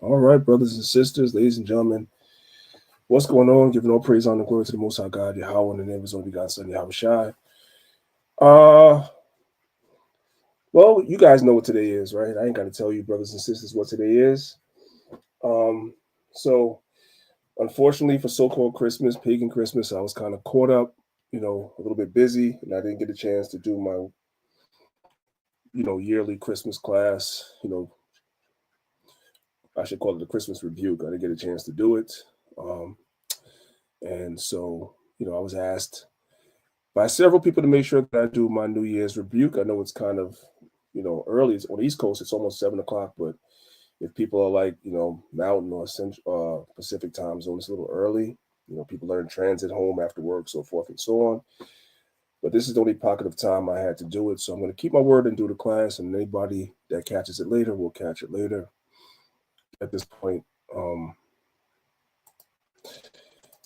All right, brothers and sisters, ladies and gentlemen, what's going on? Giving all praise, honor, and glory to the Most High God, Yahweh, in the name of His only begotten Son, Yahweh Shai. Uh, well, you guys know what today is, right? I ain't got to tell you, brothers and sisters, what today is. Um, so, unfortunately, for so-called Christmas, pagan Christmas, I was kind of caught up, a little bit busy, and I didn't get a chance to do my, yearly Christmas class. I should call it the Christmas rebuke. I didn't get a chance to do it. Um, and so, I was asked by several people to make sure that I do my New Year's rebuke. I know it's kind of, early. It's on the East Coast. It's almost 7 o'clock. But if people are like, Mountain or Central, Pacific time zone, it's a little early. People are in transit home after work, so forth and so on. But this is the only pocket of time I had to do it. So I'm going to keep my word and do the class. And anybody that catches it later will catch it later. At this point, um,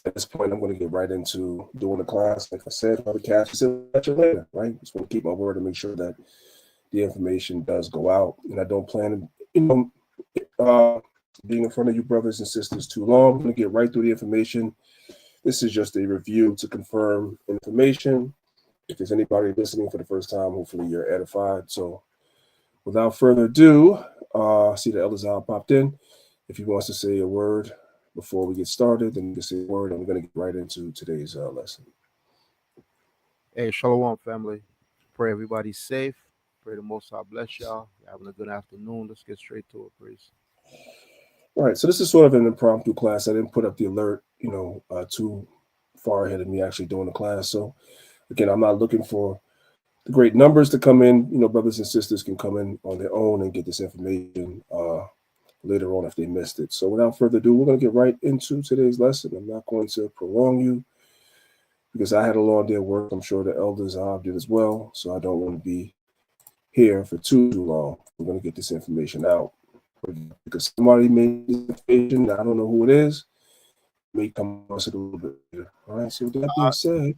I'm going to get right into doing the class. Like I said, whoever catches it, catch it later, right? Just want to keep my word and make sure that the information does go out. And I don't plan to, being in front of you brothers and sisters too long. I'm going to get right through the information. This is just a review to confirm information. If there's anybody listening for the first time, hopefully you're edified. So without further ado, I see the Elder Zal popped in. If he wants to say a word before we get started, then you can say a word. I'm going to get right into today's lesson. Hey, Shalom, family. Pray everybody's safe. Pray the Most High bless y'all. You're having a good afternoon. Let's get straight to it, please. All right, so this is sort of an impromptu class. I didn't put up the alert, too far ahead of me actually doing the class. So again, I'm not looking for the great numbers to come in. Brothers and sisters can come in on their own and get this information later on if they missed it. So without further ado, we're going to get right into today's lesson. I'm not going to prolong you because I had a long day of work. I'm sure the elders did as well. So I don't want to be here for too long. We're going to get this information out. Because somebody made this information, I don't know who it is, may come across it a little bit later. All right, so with that being said,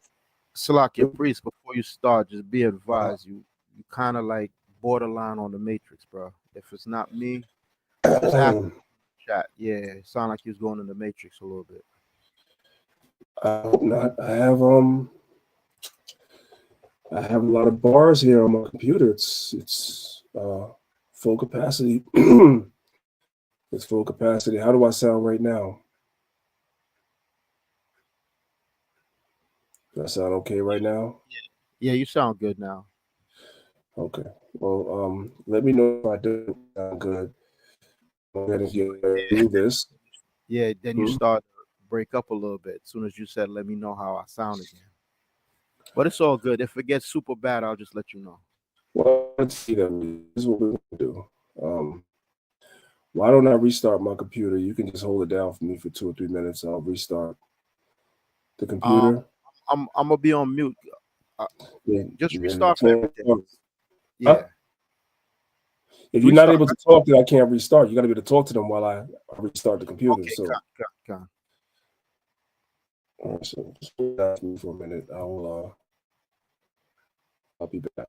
Salakia priest, before you start, just be uh, advised, you kind of like borderline on the matrix, bro. If it's not me, just ask chat. Yeah, it sound like you was going in the matrix a little bit. I hope not. I have a lot of bars here on my computer. It's full capacity. It's full capacity. How do I sound right now? Do I sound okay right now? Yeah, you sound good now. Okay. Well, let me know if I don't sound good. Go ahead and get through this. Yeah, then you Hmm? start to break up a little bit. As soon as you said, "Let me know how I sound again," but it's all good. If it gets super bad, I'll just let you know. Well, let's see then. This is what we're gonna do. Why don't I restart my computer? You can just hold it down for me for 2 or 3 minutes. I'll restart the Um, computer. I'm gonna be on mute. Uh, Yeah, just yeah, you restart for can't everything. talk. Huh? Yeah, If you're not restart. able to talk, then I can't restart. You got to be able to talk to them while I restart the computer. Okay, So, con. all right, so just hold that for me for a minute. I'll be back.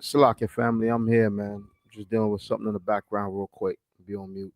Salakia family, I'm here, man. Just dealing with something in the background real quick. Be on mute.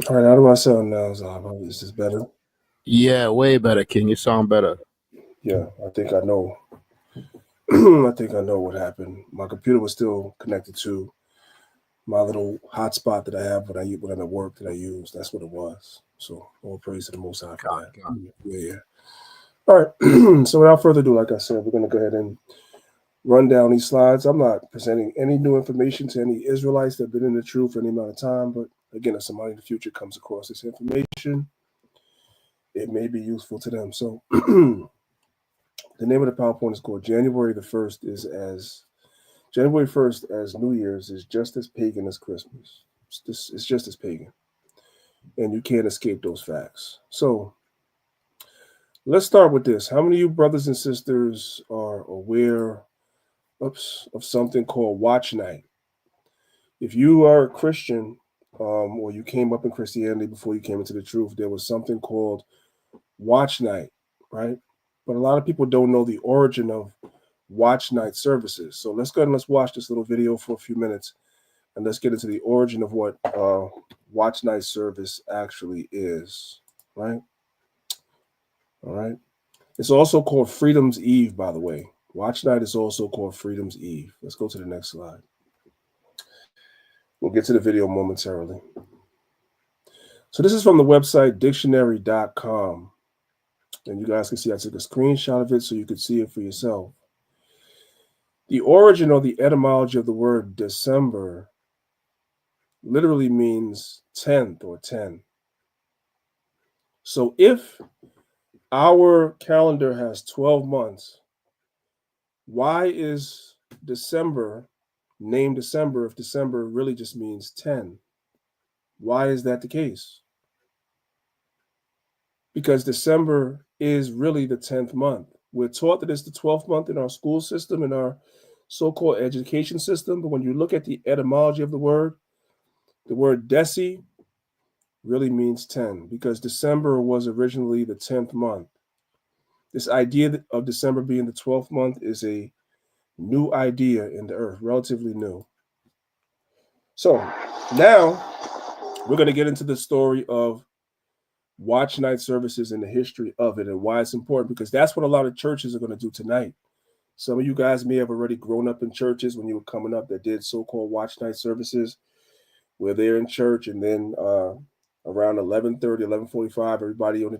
All right, how do I sound now, Zaba? Is this better? Yeah, way better, King. You sound better. Yeah, I think I know. I think I know what happened. My computer was still connected to my little hotspot that I have when I'm at work that I use. That's what it was. So all praise to the Most High for God, that. God. Yeah. All right. So without further ado, like I said, we're going to go ahead and run down these slides. I'm not presenting any new information to any Israelites that have been in the truth for any amount of time. But again, if somebody in the future comes across this information, it may be useful to them. So the name of the PowerPoint is called January the 1st January 1st as New Year's is just as pagan as Christmas. It's just as pagan. And you can't escape those facts. So let's start with this. How many of you brothers and sisters are aware of something called Watch Night? If you are a Christian, or you came up in Christianity before you came into the truth, there was something called Watch Night, right? But a lot of people don't know the origin of Watch Night services. So let's go ahead and let's watch this little video for a few minutes, and let's get into the origin of what Watch Night service actually is, right? All right. It's also called Freedom's Eve, by the way. Watch Night is also called Freedom's Eve. Let's go to the next slide. We'll get to the video momentarily. So this is from the website dictionary.com. And you guys can see I took a screenshot of it so you could see it for yourself. The origin or the etymology of the word December literally means 10th or 10. So if our calendar has 12 months, why is December named December if December really just means 10? Why is that the case? Because December is really the 10th month. We're taught that it's the 12th month in our school system, in our so-called education system. But when you look at the etymology of the word deci really means 10 because December was originally the 10th month. This idea of December being the 12th month is a new idea in the earth, relatively new. So now we're going to get into the story of Watch Night services and the history of it and why it's important, because that's what a lot of churches are going to do tonight. Some of you guys may have already grown up in churches when you were coming up that did so-called Watch Night services where they're in church, and then around 11:30, 11:45, everybody in the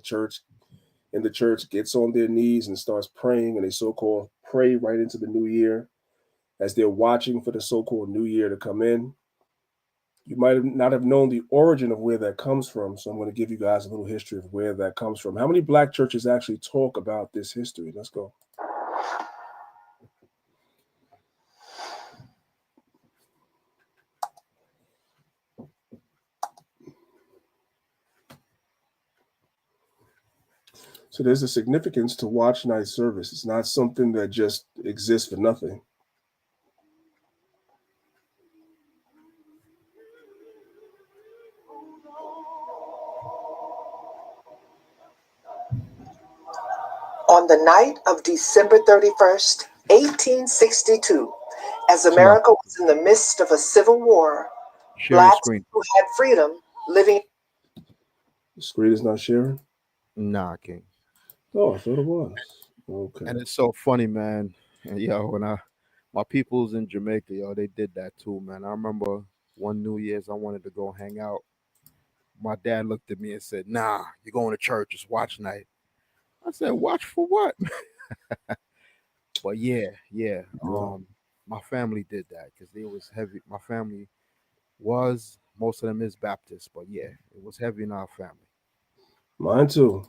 church gets on their knees and starts praying, and they so-called pray right into the new year as they're watching for the so-called new year to come in. You might not have known the origin of where that comes from, so I'm going to give you guys a little history of where that comes from. How many black churches actually talk about this history? Let's go. So there's a significance to Watch Night service. It's not something that just exists for nothing. On the night of December 31st, 1862, as America was in the midst of a civil war, blacks who had freedom living. The screen is not sharing? Nah, King. Oh, I thought it was. Okay. And it's so funny, man. And yo, when my peoples in Jamaica, yo, they did that too, man. I remember one New Year's I wanted to go hang out. My dad looked at me and said, "Nah, you're going to church. It's watch night." I said, "Watch for what?" But yeah. My family did that because it was heavy. My family was, most of them is Baptist, but yeah, it was heavy in our family. Mine too.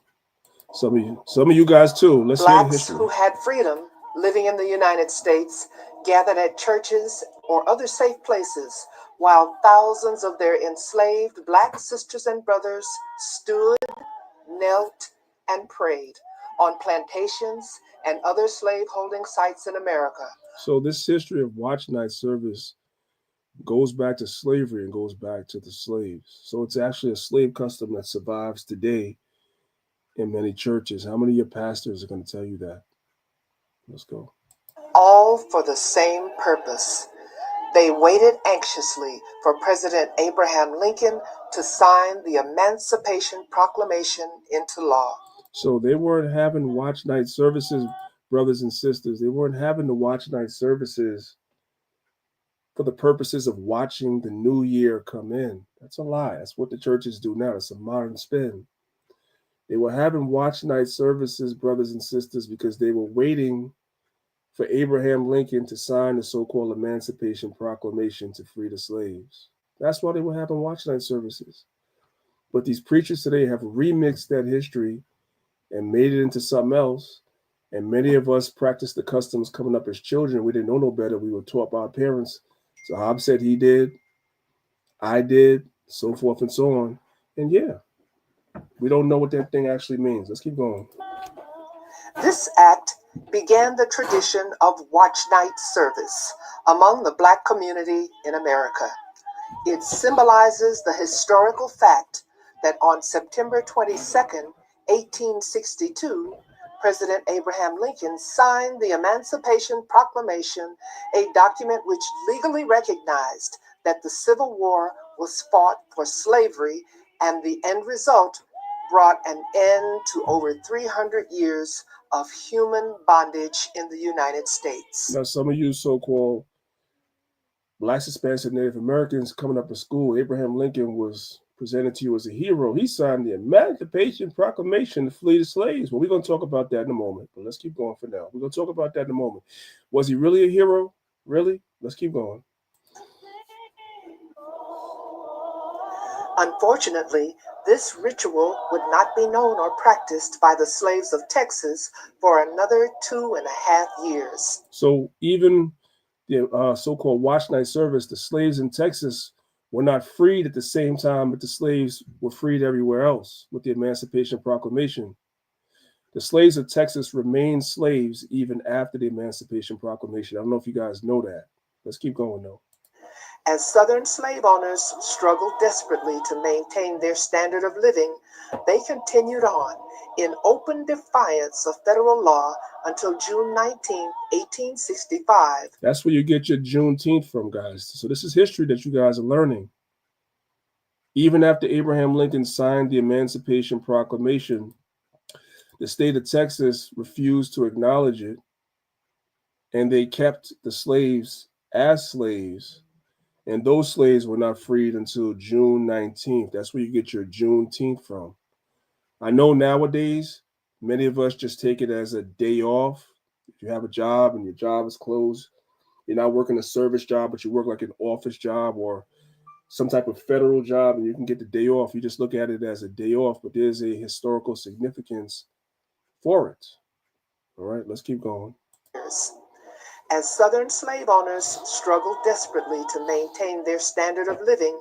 Some of you guys too. Let's hear the Blacks history. who had freedom living in the United States gathered at churches or other safe places while thousands of their enslaved black sisters and brothers stood, knelt, and prayed on plantations and other slave-holding sites in America. So this history of Watch Night service goes back to slavery and goes back to the slaves. So it's actually a slave custom that survives today in many churches. How many of your pastors are going to tell you that? Let's go. All for the same purpose. They waited anxiously for President Abraham Lincoln to sign the Emancipation Proclamation into law. So they weren't having watch night services, brothers and sisters. They weren't having the watch night services for the purposes of watching the new year come in. That's a lie. That's what the churches do now. It's a modern spin. They were having watch night services, brothers and sisters, because they were waiting for Abraham Lincoln to sign the so-called Emancipation Proclamation to free the slaves. That's why they were having watch night services. But these preachers today have remixed that history and made it into something else. And many of us practiced the customs coming up as children. We didn't know no better. We were taught by our parents. So Hob said he did, I did, so forth and so on. And yeah, we don't know what that thing actually means. Let's keep going. This act began the tradition of watch night service among the Black community in America. It symbolizes the historical fact that on September 22nd, 1862, President Abraham Lincoln signed the Emancipation Proclamation, a document which legally recognized that the Civil War was fought for slavery, and the end result brought an end to over 300 years of human bondage in the United States. Now, some of you so-called Blacks, Hispanics, and Native Americans coming up in school, Abraham Lincoln was presented to you as a hero. He signed the Emancipation Proclamation to flee the slaves. Well, we're going to talk about that in a moment, but let's keep going for now. We're going to talk about that in a moment. Was he really a hero? Really? Let's keep going. Unfortunately, this ritual would not be known or practiced by the slaves of Texas for another 2.5 years. So even the so-called watch night service, the slaves in Texas were not freed at the same time that the slaves were freed everywhere else with the Emancipation Proclamation. The slaves of Texas remained slaves even after the Emancipation Proclamation. I don't know if you guys know that. Let's keep going, though. As Southern slave owners struggled desperately to maintain their standard of living, they continued on in open defiance of federal law until June 19, 1865. That's where you get your Juneteenth from, guys. So this is history that you guys are learning. Even after Abraham Lincoln signed the Emancipation Proclamation, the state of Texas refused to acknowledge it, and they kept the slaves as slaves. And those slaves were not freed until June 19th. That's where you get your Juneteenth from. I know nowadays, many of us just take it as a day off. If you have a job and your job is closed, you're not working a service job, but you work like an office job or some type of federal job, and you can get the day off. You just look at it as a day off, but there's a historical significance for it. All right, let's keep going. As Southern slave owners struggled desperately to maintain their standard of living,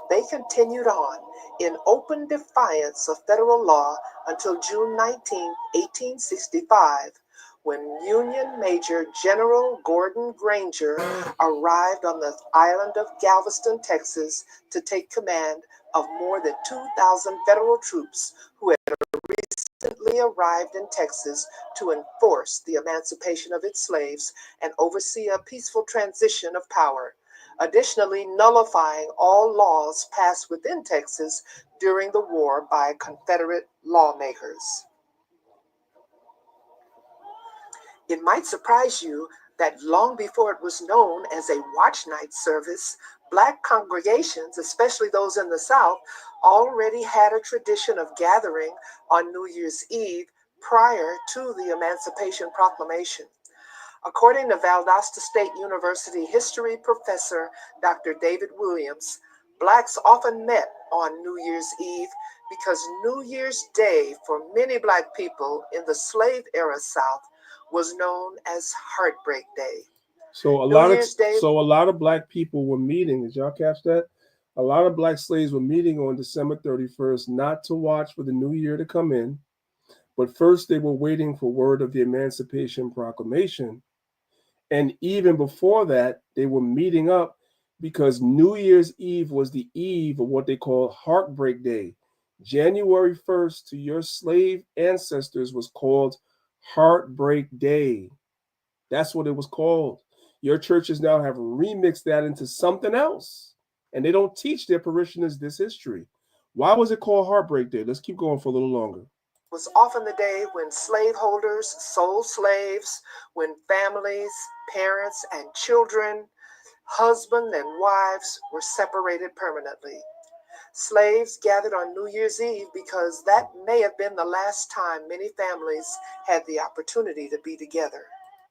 they continued on in open defiance of federal law until June 19, 1865, when Union Major General Gordon Granger arrived on the island of Galveston, Texas, to take command of more than 2,000 federal troops who had recently arrived in Texas to enforce the emancipation of its slaves and oversee a peaceful transition of power, additionally nullifying all laws passed within Texas during the war by Confederate lawmakers. It might surprise you that long before it was known as a watch night service, Black congregations, especially those in the South, already had a tradition of gathering on New Year's Eve prior to the Emancipation Proclamation. According to Valdosta State University history professor Dr. David Williams, Blacks often met on New Year's Eve because New Year's Day for many Black people in the slave era South was known as Heartbreak Day. So a lot of Black people were meeting. Did y'all catch that? A lot of Black slaves were meeting on December 31st, not to watch for the new year to come in, but first they were waiting for word of the Emancipation Proclamation. And even before that, they were meeting up because New Year's Eve was the eve of what they call Heartbreak Day. January 1st to your slave ancestors was called Heartbreak Day. That's what it was called. Your churches now have remixed that into something else, and they don't teach their parishioners this history. Why was it called Heartbreak Day? Let's keep going for a little longer. Was often the day when slaveholders sold slaves, when families, parents, and children, husband and wives were separated permanently. Slaves gathered on New Year's Eve because that may have been the last time many families had the opportunity to be together.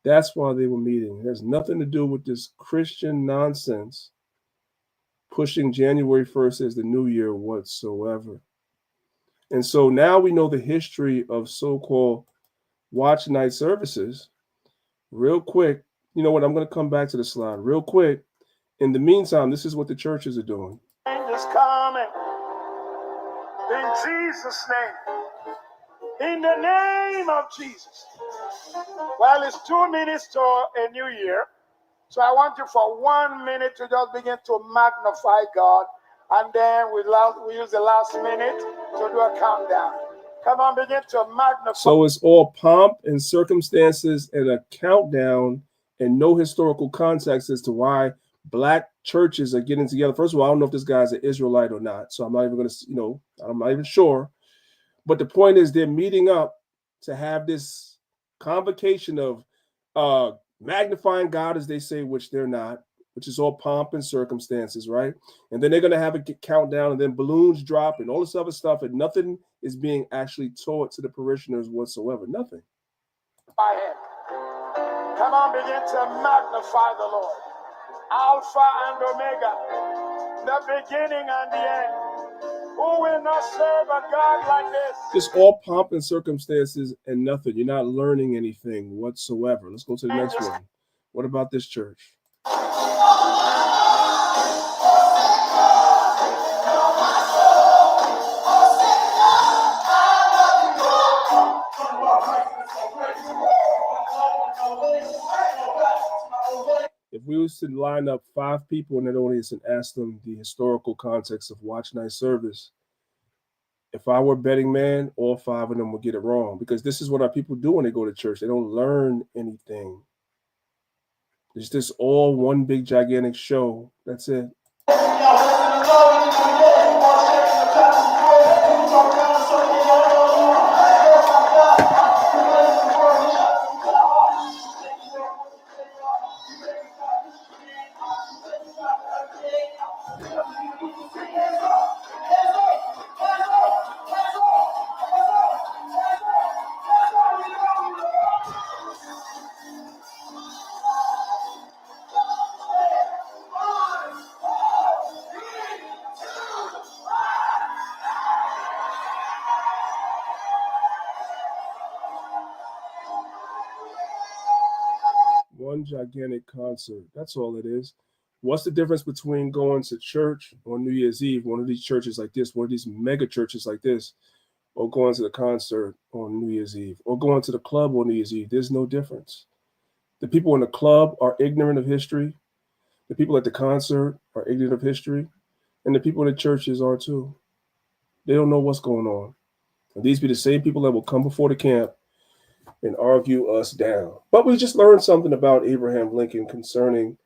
That's why they were meeting. It has nothing to do with this Christian nonsense pushing January 1st as the new year whatsoever. And so now we know the history of so-called watch night services. Real quick, you know what? I'm going to come back to the slide real quick. In the meantime, this is what the churches are doing. Angels coming in Jesus' name. In the name of Jesus. Well, it's 2 minutes to a new year. So I want you for 1 minute to just begin to magnify God. And then we use the last minute to do a countdown. Come on, begin to magnify. So it's all pomp and circumstances and a countdown and no historical context as to why Black churches are getting together. First of all, I don't know if this guy's an Israelite or not. So I'm not even going to, I'm not even sure. But the point is they're meeting up to have this convocation of magnifying God, as they say, which they're not, which is all pomp and circumstances, right? And then they're going to have a countdown and then balloons drop and all this other stuff. And nothing is being actually taught to the parishioners whatsoever. Nothing. Come on, begin to magnify the Lord. Alpha and Omega, the beginning and the end. Who will not serve a God like this? Just all pomp and circumstances and nothing. You're not learning anything whatsoever. Let's go to the next one. What about this church? If we was to line up 5 people in that audience and ask them the historical context of watch night service, if I were a betting man, all 5 of them would get it wrong, because this is what our people do when they go to church. They don't learn anything. It's just all one big gigantic show. That's it. One gigantic concert. That's all it is. What's the difference between going to church on New Year's Eve, one of these churches like this, one of these mega churches like this, or going to the concert on New Year's Eve, or going to the club on New Year's Eve? There's no difference. The people in the club are ignorant of history. The people at the concert are ignorant of history. And the people in the churches are too. They don't know what's going on. And these be the same people that will come before the camp and argue us down. But we just learned something about Abraham Lincoln concerning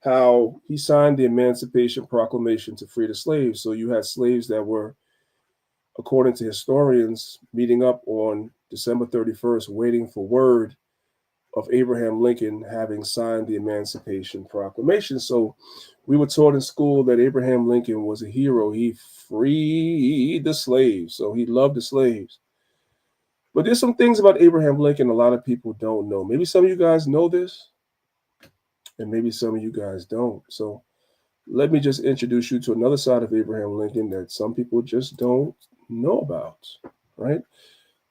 how he signed the Emancipation Proclamation to free the slaves. So you had slaves that were, according to historians, meeting up on December 31st, waiting for word of Abraham Lincoln having signed the Emancipation Proclamation. So we were taught in school that Abraham Lincoln was a hero. He freed the slaves. So he loved the slaves. But there's some things about Abraham Lincoln a lot of people don't know. Maybe some of you guys know this, and maybe some of you guys don't. So let me just introduce you to another side of Abraham Lincoln that some people just don't know about, right?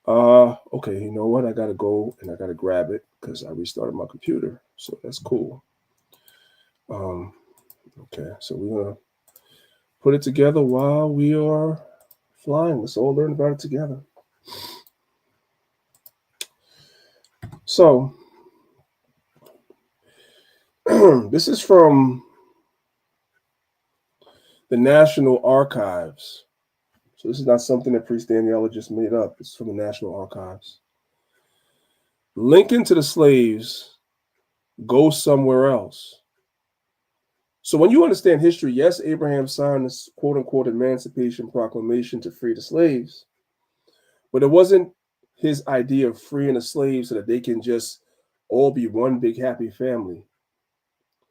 Okay, you know what? I got to go and I got to grab it because I restarted my computer. So that's cool. Okay, so we're going to put it together while we are flying. Let's all learn about it together. So this is from the National Archives. So this is not something that Priest Daniela just made up. It's from the National Archives. Lincoln to the slaves go somewhere else. So when you understand history, yes, Abraham signed this quote unquote Emancipation Proclamation to free the slaves, but it wasn't his idea of freeing the slaves so that they can just all be one big happy family.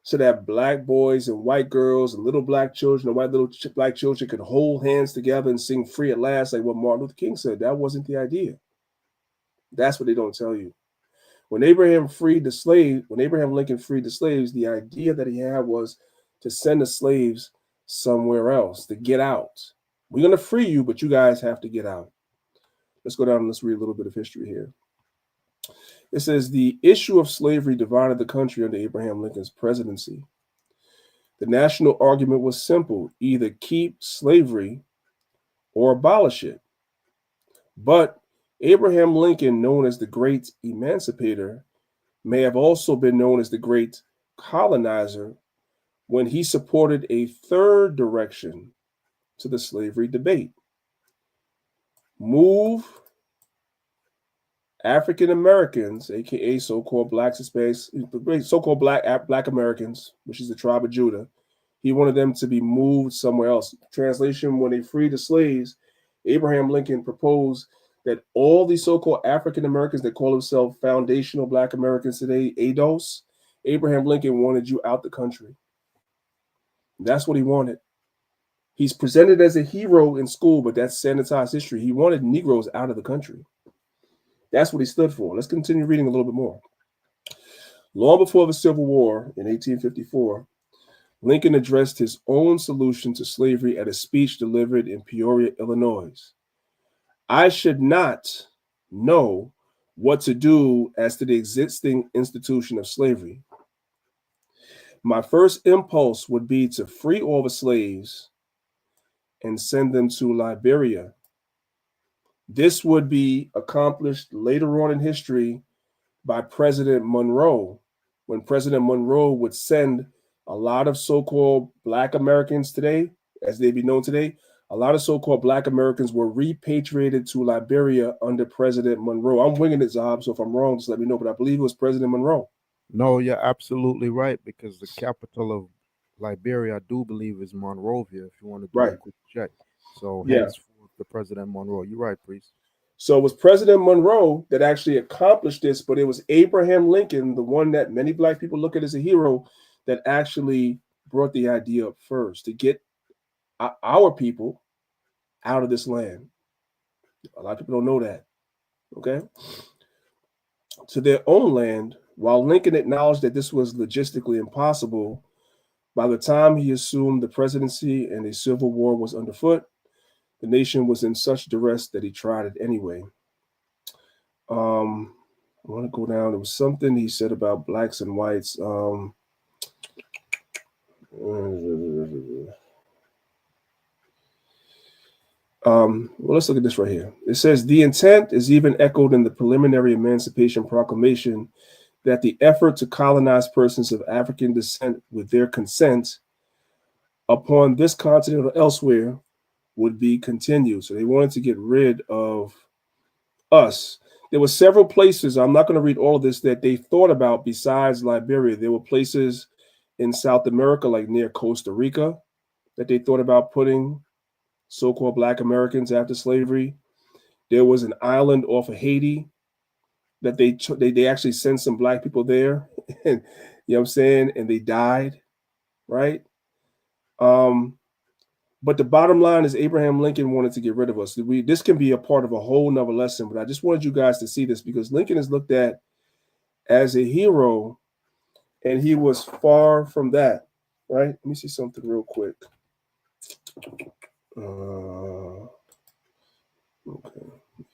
So that black boys and white girls and little black children and white little black children could hold hands together and sing free at last, like what Martin Luther King said. That wasn't the idea. That's what they don't tell you. When Abraham Lincoln freed the slaves, the idea that he had was to send the slaves somewhere else, to get out. We're going to free you, but you guys have to get out. Let's go down and let's read a little bit of history here. It says the issue of slavery divided the country under Abraham Lincoln's presidency. The national argument was simple: either keep slavery or abolish it. But Abraham Lincoln, known as the Great Emancipator, may have also been known as the Great Colonizer when he supported a third direction to the slavery debate. Move African Americans, aka so-called blacks, so-called black Americans, which is the tribe of Judah. He wanted them to be moved somewhere else. Translation: when they freed the slaves, Abraham Lincoln proposed that all these so-called African Americans that call themselves foundational black Americans today, ADOS, Abraham Lincoln wanted you out the country. That's what he wanted. He's presented as a hero in school, but that's sanitized history. He wanted Negroes out of the country. That's what he stood for. Let's continue reading a little bit more. Long before the Civil War in 1854, Lincoln addressed his own solution to slavery at a speech delivered in Peoria, Illinois. I should not know what to do as to the existing institution of slavery. My first impulse would be to free all the slaves and send them to Liberia. This would be accomplished later on in history by President Monroe, when President Monroe would send a lot of so-called black Americans today, as they be known today, a lot of so-called black Americans were repatriated to Liberia under President Monroe. I'm winging it, Zahab, so if I'm wrong, just let me know, but I believe it was President Monroe. No, you're absolutely right, because the capital of Liberia, I do believe, is Monrovia, if you want to do a quick check. So henceforth, the President Monroe. You're right, Priest. So it was President Monroe that actually accomplished this, but it was Abraham Lincoln, the one that many black people look at as a hero, that actually brought the idea up first to get our people out of this land. A lot of people don't know that, okay? To their own land. While Lincoln acknowledged that this was logistically impossible, by the time he assumed the presidency and a civil war was underfoot, the nation was in such duress that he tried it anyway. I want to go down. There was something he said about blacks and whites. Well, let's look at this right here. It says the intent is even echoed in the preliminary Emancipation Proclamation that the effort to colonize persons of African descent with their consent upon this continent or elsewhere would be continued. So they wanted to get rid of us. There were several places, I'm not going to read all of this, that they thought about besides Liberia. There were places in South America, like near Costa Rica, that they thought about putting so-called black Americans after slavery. There was an island off of Haiti that they actually sent some black people there, and you know what I'm saying, and they died, right? But the bottom line is Abraham Lincoln wanted to get rid of us. This can be a part of a whole nother lesson, but I just wanted you guys to see this because Lincoln is looked at as a hero, and he was far from that, right? Let me see something real quick. Okay,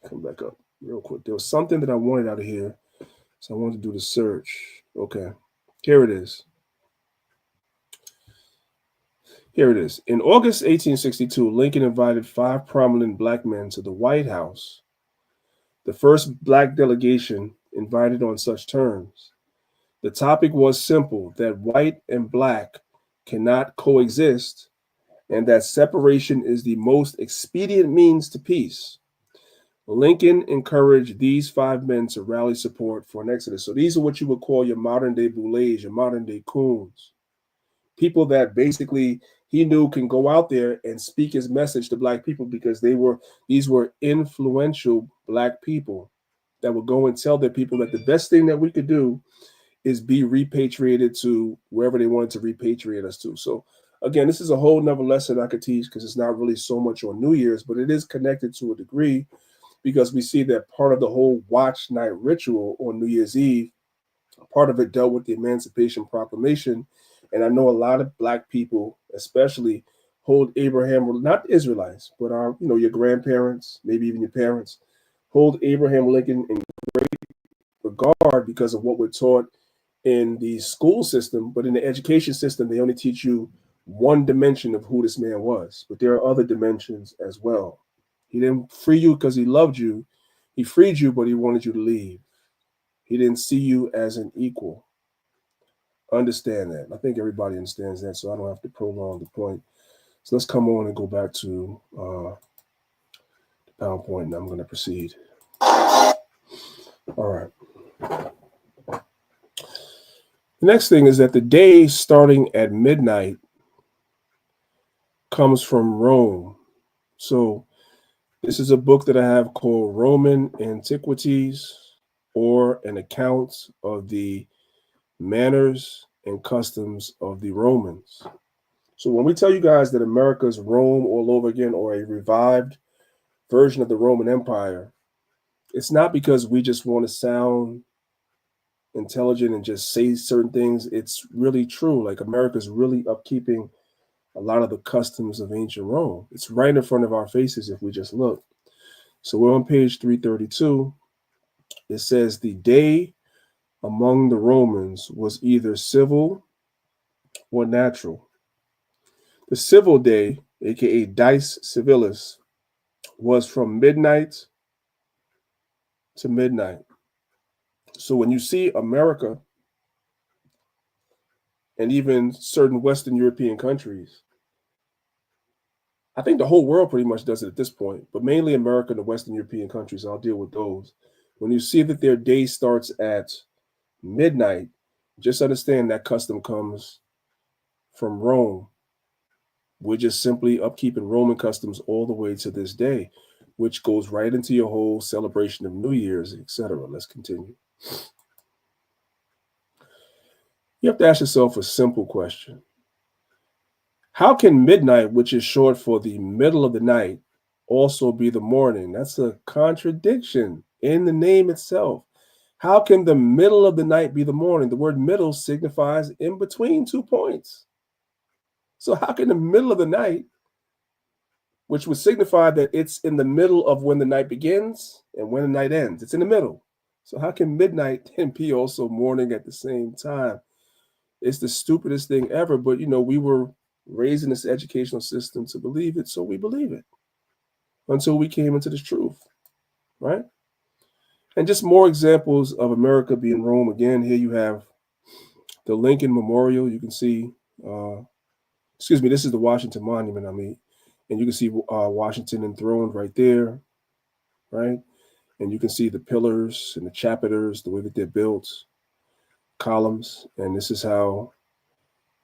come back up real quick. There was something that I wanted out of here, so I wanted to do the search. Okay, here it is. Here it is. In August 1862, Lincoln invited 5 prominent black men to the White House, the first black delegation invited on such terms. The topic was simple, that white and black cannot coexist, and that separation is the most expedient means to peace. Lincoln encouraged these 5 men to rally support for an exodus. So these are what you would call your modern day Boulets, your modern day coons. People that basically he knew can go out there and speak his message to black people because these were influential black people that would go and tell their people that the best thing that we could do is be repatriated to wherever they wanted to repatriate us to. So again, this is a whole nother lesson I could teach because it's not really so much on New Year's, but it is connected to a degree because we see that part of the whole watch night ritual on New Year's Eve, part of it dealt with the Emancipation Proclamation. And I know a lot of black people, especially, hold Abraham, not the Israelites, but our, your grandparents, maybe even your parents, hold Abraham Lincoln in great regard because of what we're taught in the school system. But in the education system, they only teach you one dimension of who this man was. But there are other dimensions as well. He didn't free you because he loved you. He freed you, but he wanted you to leave. He didn't see you as an equal. Understand that. I think everybody understands that, so I don't have to prolong the point. So let's come on and go back to the PowerPoint, and I'm going to proceed. All right. The next thing is that the day starting at midnight comes from Rome. So this is a book that I have called Roman Antiquities, or an account of the manners and customs of the Romans. So when we tell you guys that America's Rome all over again, or a revived version of the Roman Empire, it's not because we just want to sound intelligent and just say certain things. It's really true. Like, America's really upkeeping a lot of the customs of ancient Rome. It's right in front of our faces if we just look. So we're on page 332. It says the day among the Romans was either civil or natural. The civil day, aka Dies Civilis, was from midnight to midnight. So when you see America and even certain Western European countries, I think the whole world pretty much does it at this point, but mainly America and the Western European countries, I'll deal with those. When you see that their day starts at midnight, just understand that custom comes from Rome. We're just simply upkeeping Roman customs all the way to this day, which goes right into your whole celebration of New Year's, etc. Let's continue. You have to ask yourself a simple question. How can midnight, which is short for the middle of the night, also be the morning? That's a contradiction in the name itself. How can the middle of the night be the morning? The word middle signifies in between 2 points. So how can the middle of the night, which would signify that it's in the middle of when the night begins and when the night ends, it's in the middle. So how can midnight then be also morning at the same time? It's the stupidest thing ever, but we were raised in this educational system to believe it, so we believe it until we came into this truth, right? And just more examples of America being Rome. Again, here you have the Lincoln Memorial. You can see, this is the Washington Monument, and you can see Washington enthroned right there, right? And you can see the pillars and the chapiters, the way that they're built, columns, and this is how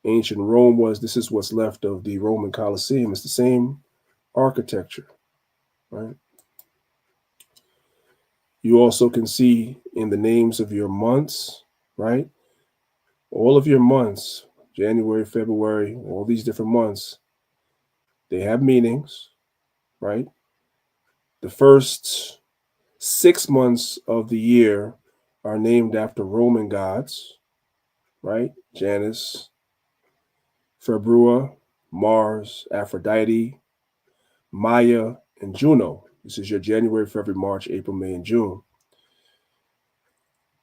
ancient Rome was. This is what's left of the Roman Colosseum. It's the same architecture, right? You also can see in the names of your months, right? All of your months, January, February, all these different months, they have meanings, right? The first 6 months of the year are named after Roman gods, right? Janus, Februa, Mars, Aphrodite, Maya, and Juno. This is your January, February, March, April, May, and June.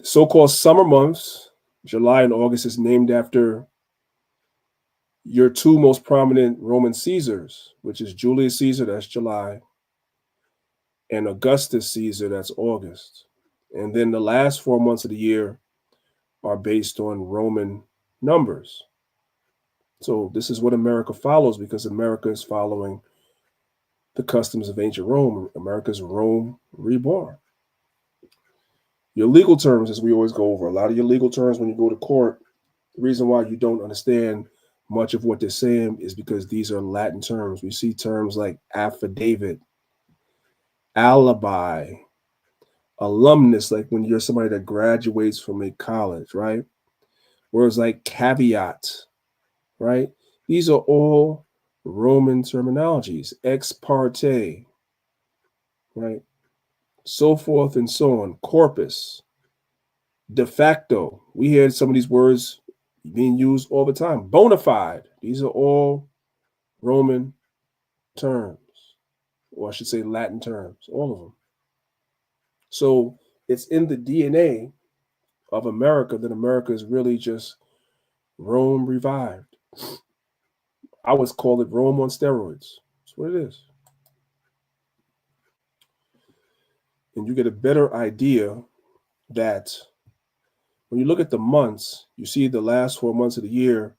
The so-called summer months, July and August, is named after your 2 most prominent Roman Caesars, which is Julius Caesar, that's July, and Augustus Caesar, that's August. And then the last 4 months of the year are based on Roman numbers. So this is what America follows, because America is following the customs of ancient Rome. America's Rome reborn. Your legal terms, as we always go over, a lot of your legal terms when you go to court, the reason why you don't understand much of what they're saying is because these are Latin terms. We see terms like affidavit, alibi, alumnus, like when you're somebody that graduates from a college, right? Words like caveat, right? These are all Roman terminologies, ex parte, right? So forth and so on, corpus, de facto. We hear some of these words being used all the time. Bona fide. These are all Roman terms, or I should say Latin terms, all of them. So it's in the DNA of America that America is really just Rome revived. I would call it Rome on steroids. That's what it is. And you get a better idea that when you look at the months, you see the last 4 months of the year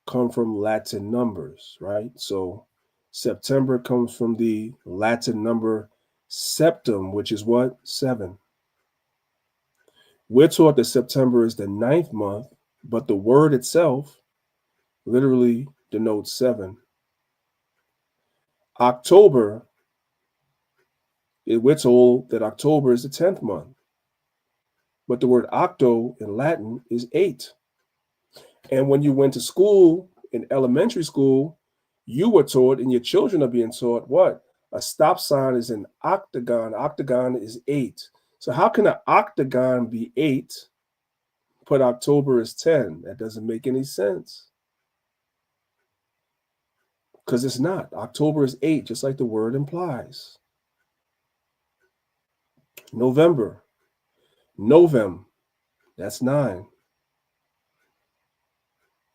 come from Latin numbers, right? So September comes from the Latin number septem, which is what? 7. We're taught that September is the 9th month, but the word itself literally denotes 7. October, we're told that October is the 10th month, but the word octo in Latin is 8. And when you went to school, in elementary school, you were taught, and your children are being taught, what? A stop sign is an octagon. Octagon is 8. So how can an octagon be 8, but October is 10? That doesn't make any sense. Because it's not. October is 8, just like the word implies. November. Novem. That's 9.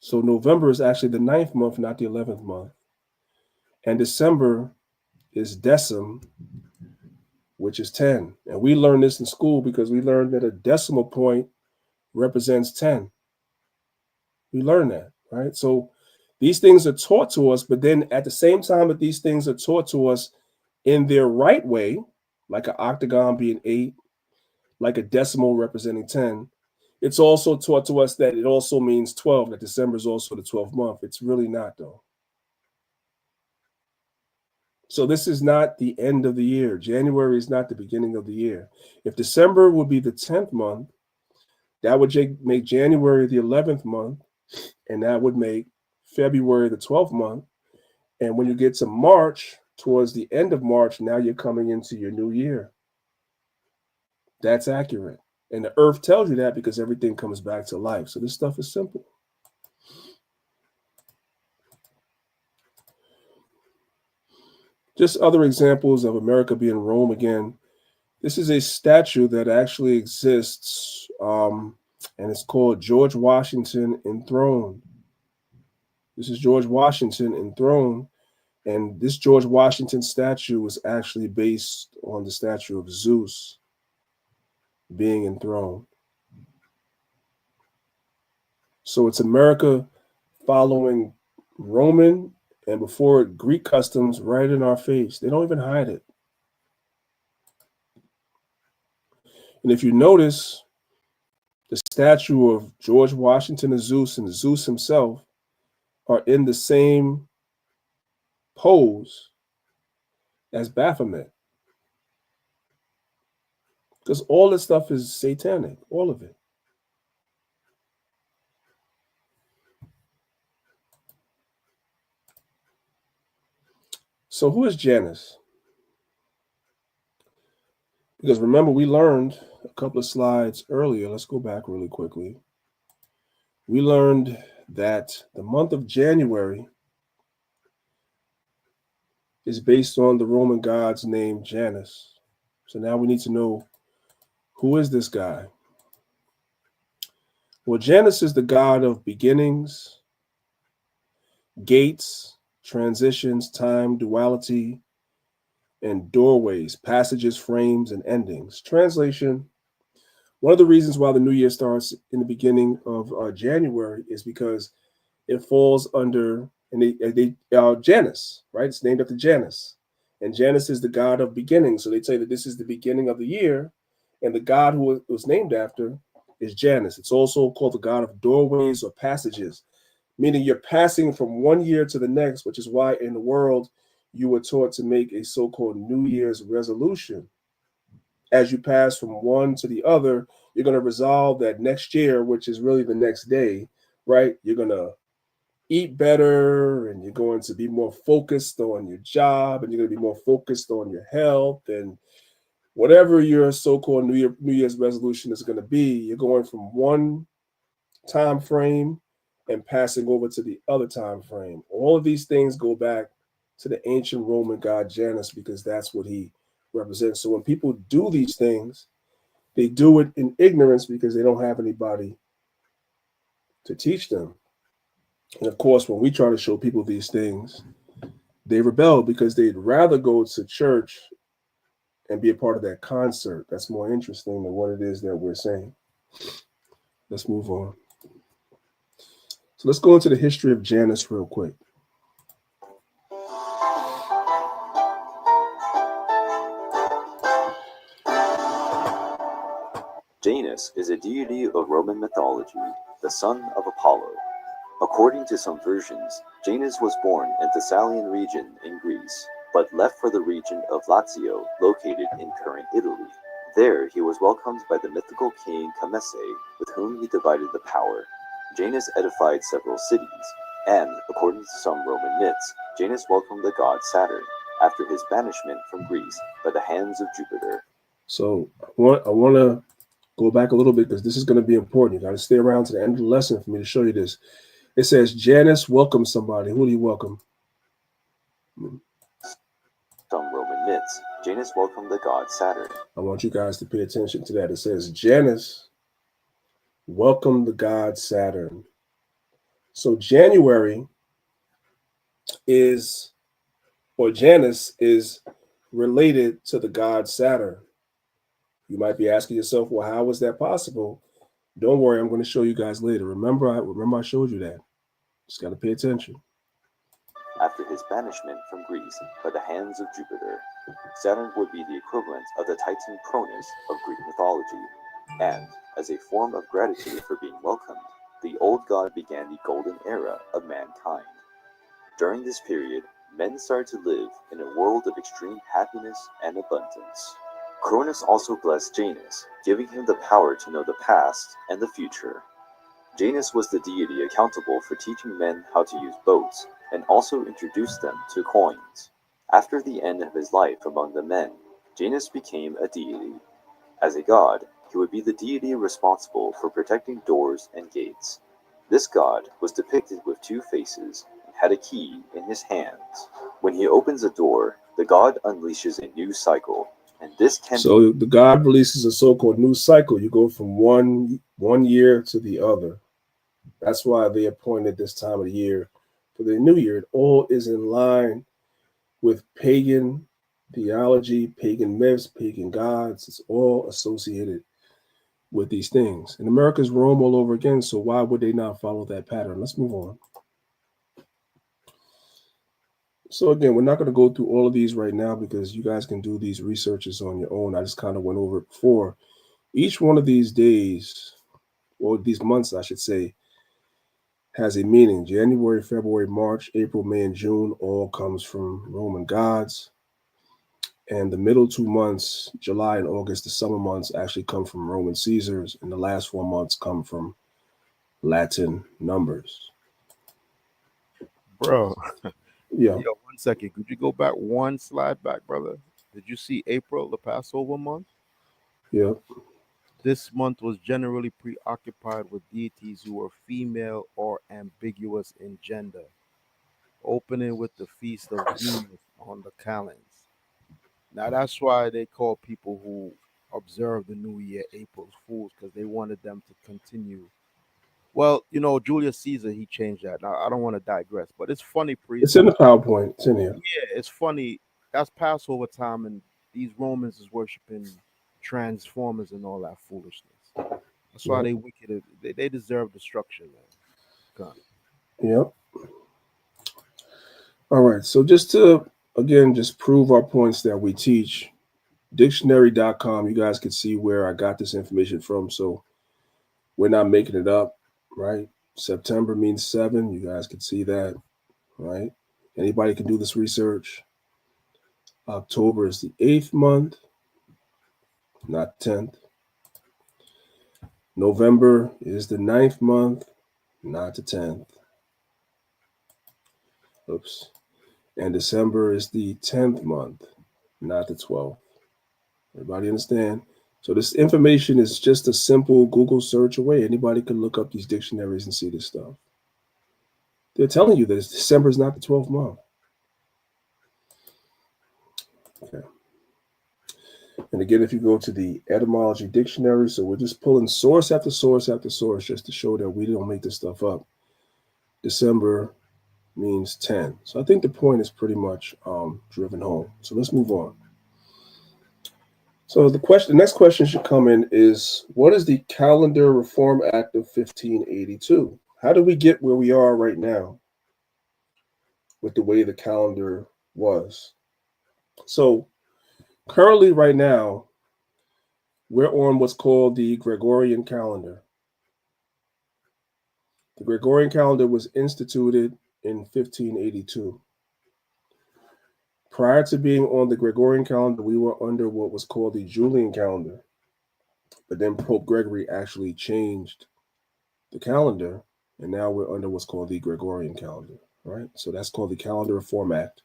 So November is actually the 9th month, not the 11th month. And December is decim, which is 10. And we learned this in school because we learned that a decimal point represents 10. We learned that, right? So these things are taught to us, but then at the same time that these things are taught to us in their right way, like an octagon being 8, like a decimal representing 10, it's also taught to us that it also means 12, that December is also the 12th month. It's really not, though. So this is not the end of the year. January is not the beginning of the year. If December would be the 10th month, that would make January the 11th month, and that would make February the 12th month. And when you get to March, towards the end of March, now you're coming into your new year. That's accurate. And the earth tells you that because everything comes back to life. So this stuff is simple. Just other examples of America being Rome again. This is a statue that actually exists, and it's called George Washington Enthroned. This is George Washington enthroned, and this George Washington statue was actually based on the statue of Zeus being enthroned. So it's America following Roman and before it Greek customs right in our face. They don't even hide it. And if you notice, the statue of George Washington and Zeus himself are in the same pose as Baphomet. Because all this stuff is satanic, all of it. So who is Janus? Because remember, we learned a couple of slides earlier. Let's go back really quickly. We learned that the month of January is based on the Roman god's name Janus. So now we need to know, who is this guy? Well, Janus is the god of beginnings, gates, transitions, time, duality, and doorways, passages, frames, and endings. Translation: one of the reasons why the new year starts in the beginning of January is because it falls under Janus, right? It's named after Janus. And Janus is the god of beginning. So they say that this is the beginning of the year. And the god who it was named after is Janus. It's also called the god of doorways or passages, meaning you're passing from one year to the next, which is why in the world you were taught to make a so-called New Year's resolution. As you pass from one to the other, you're going to resolve that next year, which is really the next day, right? You're going to eat better, and you're going to be more focused on your job, and you're going to be more focused on your health, and whatever your so-called New Year's resolution is going to be, you're going from one time frame and passing over to the other time frame. All of these things go back to the ancient Roman god Janus, because that's what he represents. So when people do these things, they do it in ignorance because they don't have anybody to teach them. And of course, when we try to show people these things, they rebel because they'd rather go to church and be a part of that concert. That's more interesting than what it is that we're saying. Let's move on. So let's go into the history of Janus real quick. Janus is a deity of Roman mythology, the son of Apollo. According to some versions, Janus was born in the Thessalian region in Greece, but left for the region of Lazio, located in current Italy. There, he was welcomed by the mythical king Camese, with whom he divided the power. Janus edified several cities, and, according to some Roman myths, Janus welcomed the god Saturn after his banishment from Greece by the hands of Jupiter. So I want to go back a little bit because this is going to be important. You got to stay around to the end of the lesson for me to show you this. It says Janus welcomes somebody. Who do you welcome? Some Roman myths, Janus welcomed the god Saturn. I want you guys to pay attention to that. It says Janus welcomed the god Saturn. So January is, or Janus is related to the god Saturn. You might be asking yourself, well, how is that possible? Don't worry, I'm going to show you guys later. Remember I showed you that. Just got to pay attention. After his banishment from Greece by the hands of Jupiter, Saturn would be the equivalent of the Titan Cronus of Greek mythology, and, as a form of gratitude for being welcomed, the old god began the golden era of mankind. During this period, men started to live in a world of extreme happiness and abundance. Cronus also blessed Janus, giving him the power to know the past and the future. Janus was the deity accountable for teaching men how to use boats, and also introduced them to coins. After the end of his life among the men, Janus became a deity. As a god, he would be the deity responsible for protecting doors and gates. This god was depicted with two faces and had a key in his hands. When he opens a door, the god unleashes a new cycle, and this can So the god releases a so-called new cycle. You go from one year to the other. That's why they appointed this time of the year for the new year. It all is in line with pagan theology, pagan myths, pagan gods. It's all associated with these things. And America's Rome all over again, so why would they not follow that pattern? Let's move on. So again, we're not going to go through all of these right now because you guys can do these researches on your own. I just kind of went over it before. Each one of these days, or these months, I should say, has a meaning. January, February, March, April, May, and June all comes from Roman gods. And the middle 2 months, July and August, the summer months, actually come from Roman Caesars. And the last 4 months come from Latin numbers. Bro. Yeah. Yo, 1 second. Could you go back one slide back, brother? Did you see April, the Passover month? Yeah. This month was generally preoccupied with deities who were female or ambiguous in gender, opening with the feast of Venus on the calends. Now that's why they call people who observe the new year April's Fools, because they wanted them to continue. Well, you know, Julius Caesar, he changed that. Now I don't want to digress, but it's funny, priest. It's in the PowerPoint. It's in here. Yeah, it's funny. That's Passover time, and these Romans is worshiping transformers and all that foolishness. That's why they wicked. They deserve destruction, man. Yep. All right. So just to again, just prove our points that we teach. Dictionary.com, you guys can see where I got this information from. So we're not making it up, right? September means 7. You guys can see that, right? Anybody can do this research. October is the 8th month, not 10th. November is the 9th month, not the 10th. Oops. And December is the 10th month, not the 12th. Everybody understand? So this information is just a simple Google search away. Anybody can look up these dictionaries and see this stuff. They're telling you that December is not the 12th month. Okay. And again, if you go to the etymology dictionary, so we're just pulling source after source after source just to show that we don't make this stuff up. December means 10. So I think the point is pretty much driven home. So let's move on. So the next question should come in is, what is the Calendar Reform Act of 1582? How do we get where we are right now with the way the calendar was? So currently right now, we're on what's called the Gregorian calendar. The Gregorian calendar was instituted in 1582. Prior to being on the Gregorian calendar, we were under what was called the Julian calendar. But then Pope Gregory actually changed the calendar, and now we're under what's called the Gregorian calendar, right? So that's called the Calendar Reform Act.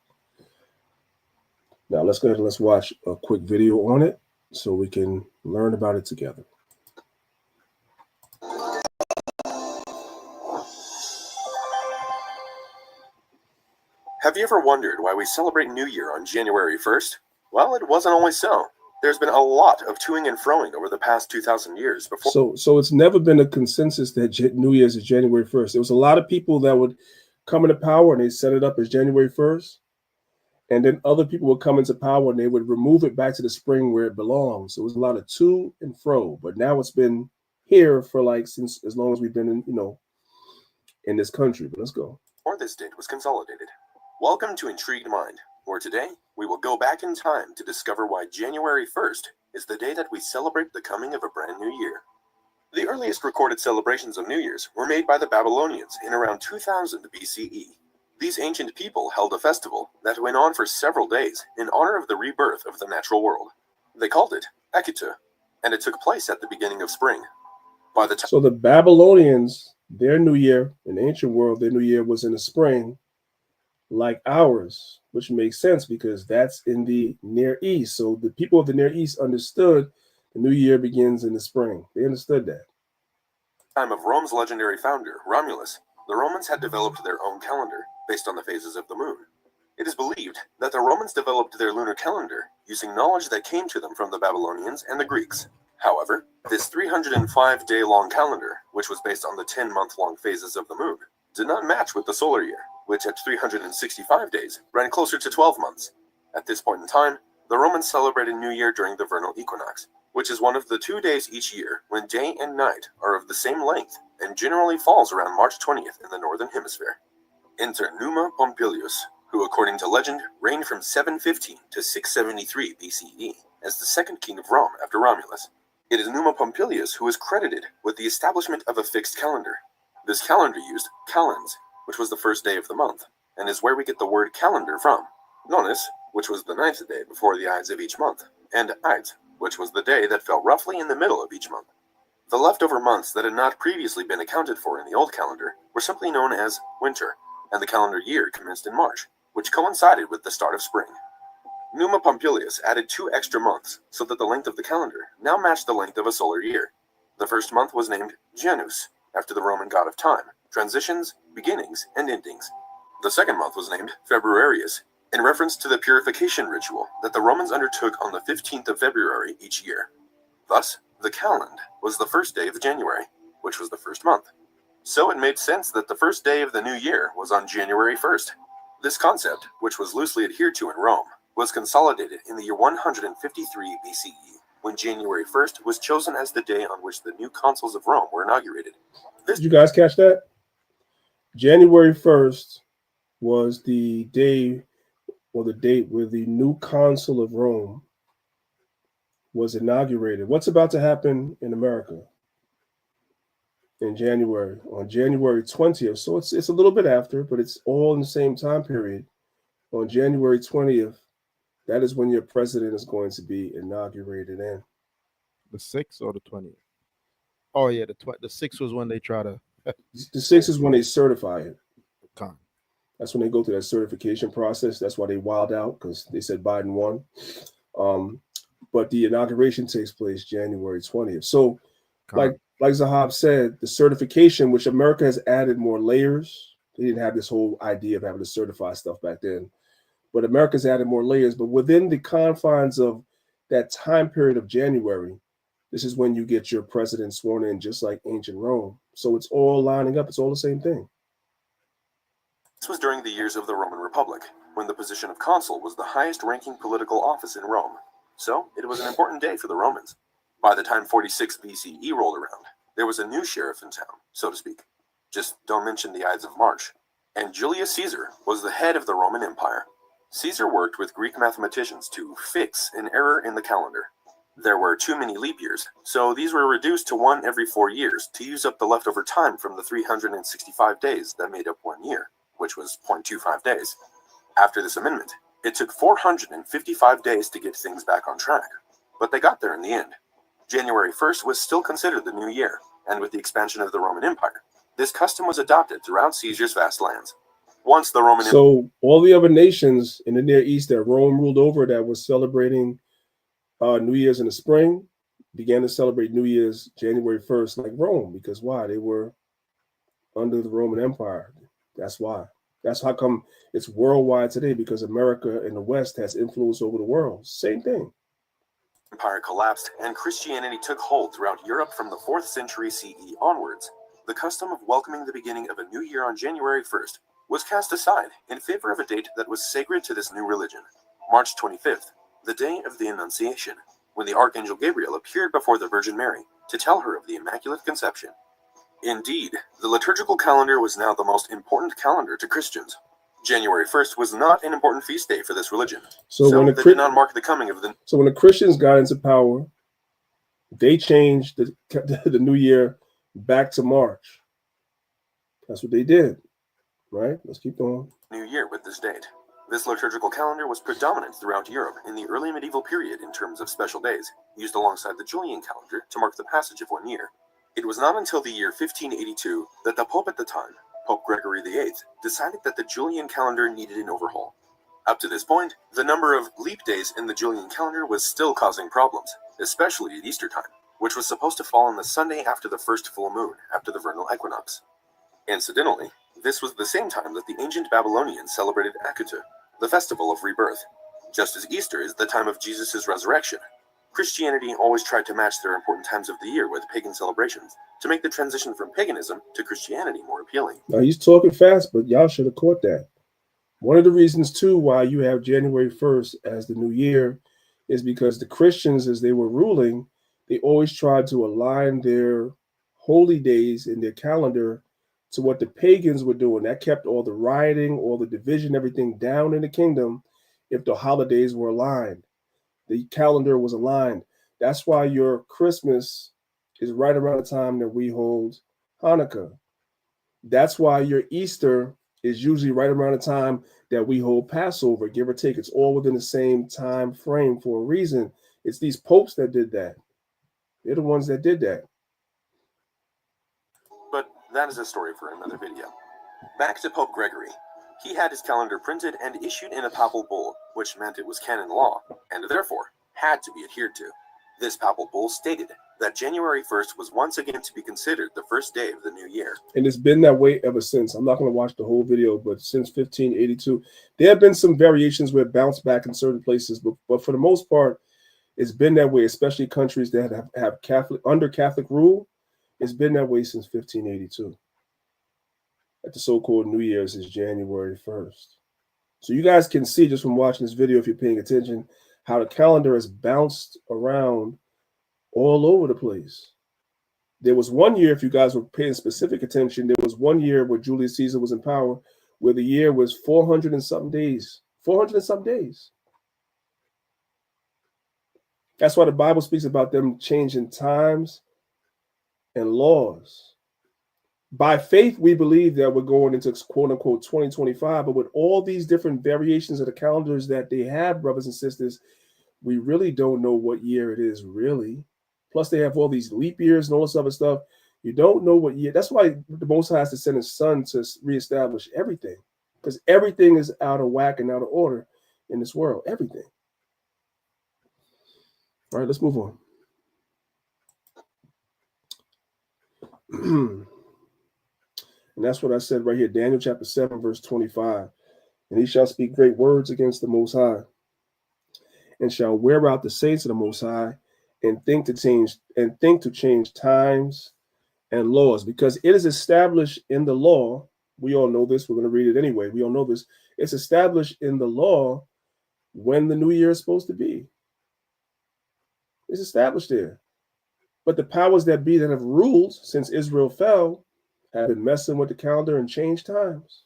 Now let's go ahead and let's watch a quick video on it so we can learn about it together. Have you ever wondered why we celebrate New Year on January 1st? Well, it wasn't always so. There's been a lot of toing and froing over the past 2,000 years before. So it's never been a consensus that New Year's is January 1st. There was a lot of people that would come into power and they set it up as January 1st. And then other people would come into power and they would remove it back to the spring where it belongs. So it was a lot of to and fro. But now it's been here for since as long as we've been in this country. But let's go. Before this date was consolidated. Welcome to Intrigued Mind, where today we will go back in time to discover why January 1st is the day that we celebrate the coming of a brand new year. The earliest recorded celebrations of New Year's were made by the Babylonians in around 2000 BCE. These ancient people held a festival that went on for several days in honor of the rebirth of the natural world. They called it Akitu, and it took place at the beginning of spring. So the Babylonians, their New Year in the ancient world, their New Year was in the spring, like ours, which makes sense because that's in the Near East. So the people of the Near East understood the New Year begins in the spring. They understood that. Time of Rome's legendary founder, Romulus, the Romans had developed their own calendar based on the phases of the moon. It is believed that the Romans developed their lunar calendar using knowledge that came to them from the Babylonians and the Greeks. However, this 305-day-long calendar, which was based on the 10-month-long phases of the moon, did not match with the solar year, which at 365 days ran closer to 12 months. At this point in time, the Romans celebrated New Year during the vernal equinox, which is one of the 2 days each year when day and night are of the same length and generally falls around March 20th in the northern hemisphere. Enter Numa Pompilius, who according to legend reigned from 715 to 673 BCE as the second king of Rome after Romulus. It is Numa Pompilius who is credited with the establishment of a fixed calendar. This calendar used calends, which was the first day of the month, and is where we get the word calendar from. Nonus, which was the 9th day before the Ides of each month, and Ides, which was the day that fell roughly in the middle of each month. The leftover months that had not previously been accounted for in the old calendar were simply known as winter, and the calendar year commenced in March, which coincided with the start of spring. Numa Pompilius added 2 extra months so that the length of the calendar now matched the length of a solar year. The first month was named Janus, after the Roman god of time, transitions, beginnings, and endings. The second month was named Februarius, in reference to the purification ritual that the Romans undertook on the 15th of February each year. Thus, the calend was the first day of January, which was the first month. So it made sense that the first day of the new year was on January 1st. This concept, which was loosely adhered to in Rome, was consolidated in the year 153 BCE, when January 1st was chosen as the day on which the new consuls of Rome were inaugurated. Did you guys catch that? January 1st was the day or the date where the new consul of Rome was inaugurated. What's about to happen in America in January, on January 20th? So it's a little bit after, but it's all in the same time period. On January 20th, that is when your president is going to be inaugurated in. The 6th or the 20th? Oh yeah, the 6th was when they try to The 6th is when they certify it. con. That's when they go through that certification process. That's why they wild out, because they said Biden won. But the inauguration takes place January 20th. So Con. like Zahab said, the certification, which America has added more layers. They didn't have this whole idea of having to certify stuff back then. But America's added more layers. But within the confines of that time period of January, this is when you get your president sworn in, just like ancient Rome. So it's all lining up. It's all the same thing. This was during the years of the Roman Republic, when the position of consul was the highest-ranking political office in Rome. So it was an important day for the Romans. By the time 46 BCE rolled around, there was a new sheriff in town, so to speak. Just don't mention the Ides of March. And Julius Caesar was the head of the Roman Empire. Caesar worked with Greek mathematicians to fix an error in the calendar. There were too many leap years, so these were reduced to one every 4 years to use up the leftover time from the 365 days that made up 1 year, which was 0.25 days. After this amendment, it took 455 days to get things back on track, but they got there in the end. January 1st was still considered the new year, and with the expansion of the Roman Empire, this custom was adopted throughout Caesar's vast lands. Once the Roman So all the other nations in the Near East that Rome ruled over that was celebrating New Year's in the spring began to celebrate New Year's January 1st, like Rome, because why? They were under the Roman Empire. That's why. That's how come it's worldwide today, because America in the West has influence over the world. Same thing. Empire collapsed and Christianity took hold throughout Europe from the 4th century CE onwards. The custom of welcoming the beginning of a new year on January 1st was cast aside in favor of a date that was sacred to this new religion, March 25th, the day of the Annunciation, when the Archangel Gabriel appeared before the Virgin Mary to tell her of the Immaculate Conception. Indeed, the liturgical calendar was now the most important calendar to Christians. January 1st was not an important feast day for this religion, so when they did not mark the coming of the... So when the Christians got into power, they changed the New Year back to March. That's what they did, right? Let's keep going. New Year with this date. This liturgical calendar was predominant throughout Europe in the early medieval period in terms of special days, used alongside the Julian calendar to mark the passage of 1 year. It was not until the year 1582 that the Pope at the time, Pope Gregory VIII, decided that the Julian calendar needed an overhaul. Up to this point, the number of leap days in the Julian calendar was still causing problems, especially at Easter time, which was supposed to fall on the Sunday after the first full moon, after the vernal equinox. Incidentally, this was the same time that the ancient Babylonians celebrated Akutu, the festival of rebirth. Just as Easter is the time of Jesus' resurrection, Christianity always tried to match their important times of the year with pagan celebrations to make the transition from paganism to Christianity more appealing. Now he's talking fast, but y'all should have caught that. One of the reasons, too, why you have January 1st as the new year is because the Christians, as they were ruling, they always tried to align their holy days in their calendar to what the pagans were doing. That kept all the rioting, all the division, everything down in the kingdom if the holidays were aligned. The calendar was aligned. That's why your Christmas is right around the time that we hold Hanukkah. That's why your Easter is usually right around the time that we hold Passover, give or take. It's all within the same time frame for a reason. It's these popes that did that. They're the ones that did that. But that is a story for another video. Back to Pope Gregory. He had his calendar printed and issued in a papal bull, which meant it was canon law, and therefore had to be adhered to. This papal bull stated that January 1st was once again to be considered the first day of the new year. And it's been that way ever since. I'm not going to watch the whole video, but since 1582, there have been some variations where it bounced back in certain places, but for the most part, it's been that way, especially countries that have Catholic under Catholic rule. It's been that way since 1582. That the so-called New Year's is January 1st. So you guys can see just from watching this video, if you're paying attention, how the calendar has bounced around all over the place. There was 1 year, if you guys were paying specific attention, there was 1 year where Julius Caesar was in power, where the year was 400 and something days, 400 and some days. That's why the Bible speaks about them changing times and laws. By faith, we believe that we're going into quote unquote 2025, but with all these different variations of the calendars that they have, brothers and sisters, we really don't know what year it is really. Plus, they have all these leap years and all this other stuff. You don't know what year. That's why the Most High has to send his son to reestablish everything, because everything is out of whack and out of order in this world. Everything. All right, let's move on. And that's what I said right here, Daniel chapter 7, verse 25. And he shall speak great words against the Most High, and shall wear out the saints of the Most High, and think to change times and laws, because it is established in the law. We all know this. We're going to read it anyway. We all know this. It's established in the law when the new year is supposed to be. It's established there. But the powers that be that have ruled since Israel fell have been messing with the calendar and changed times.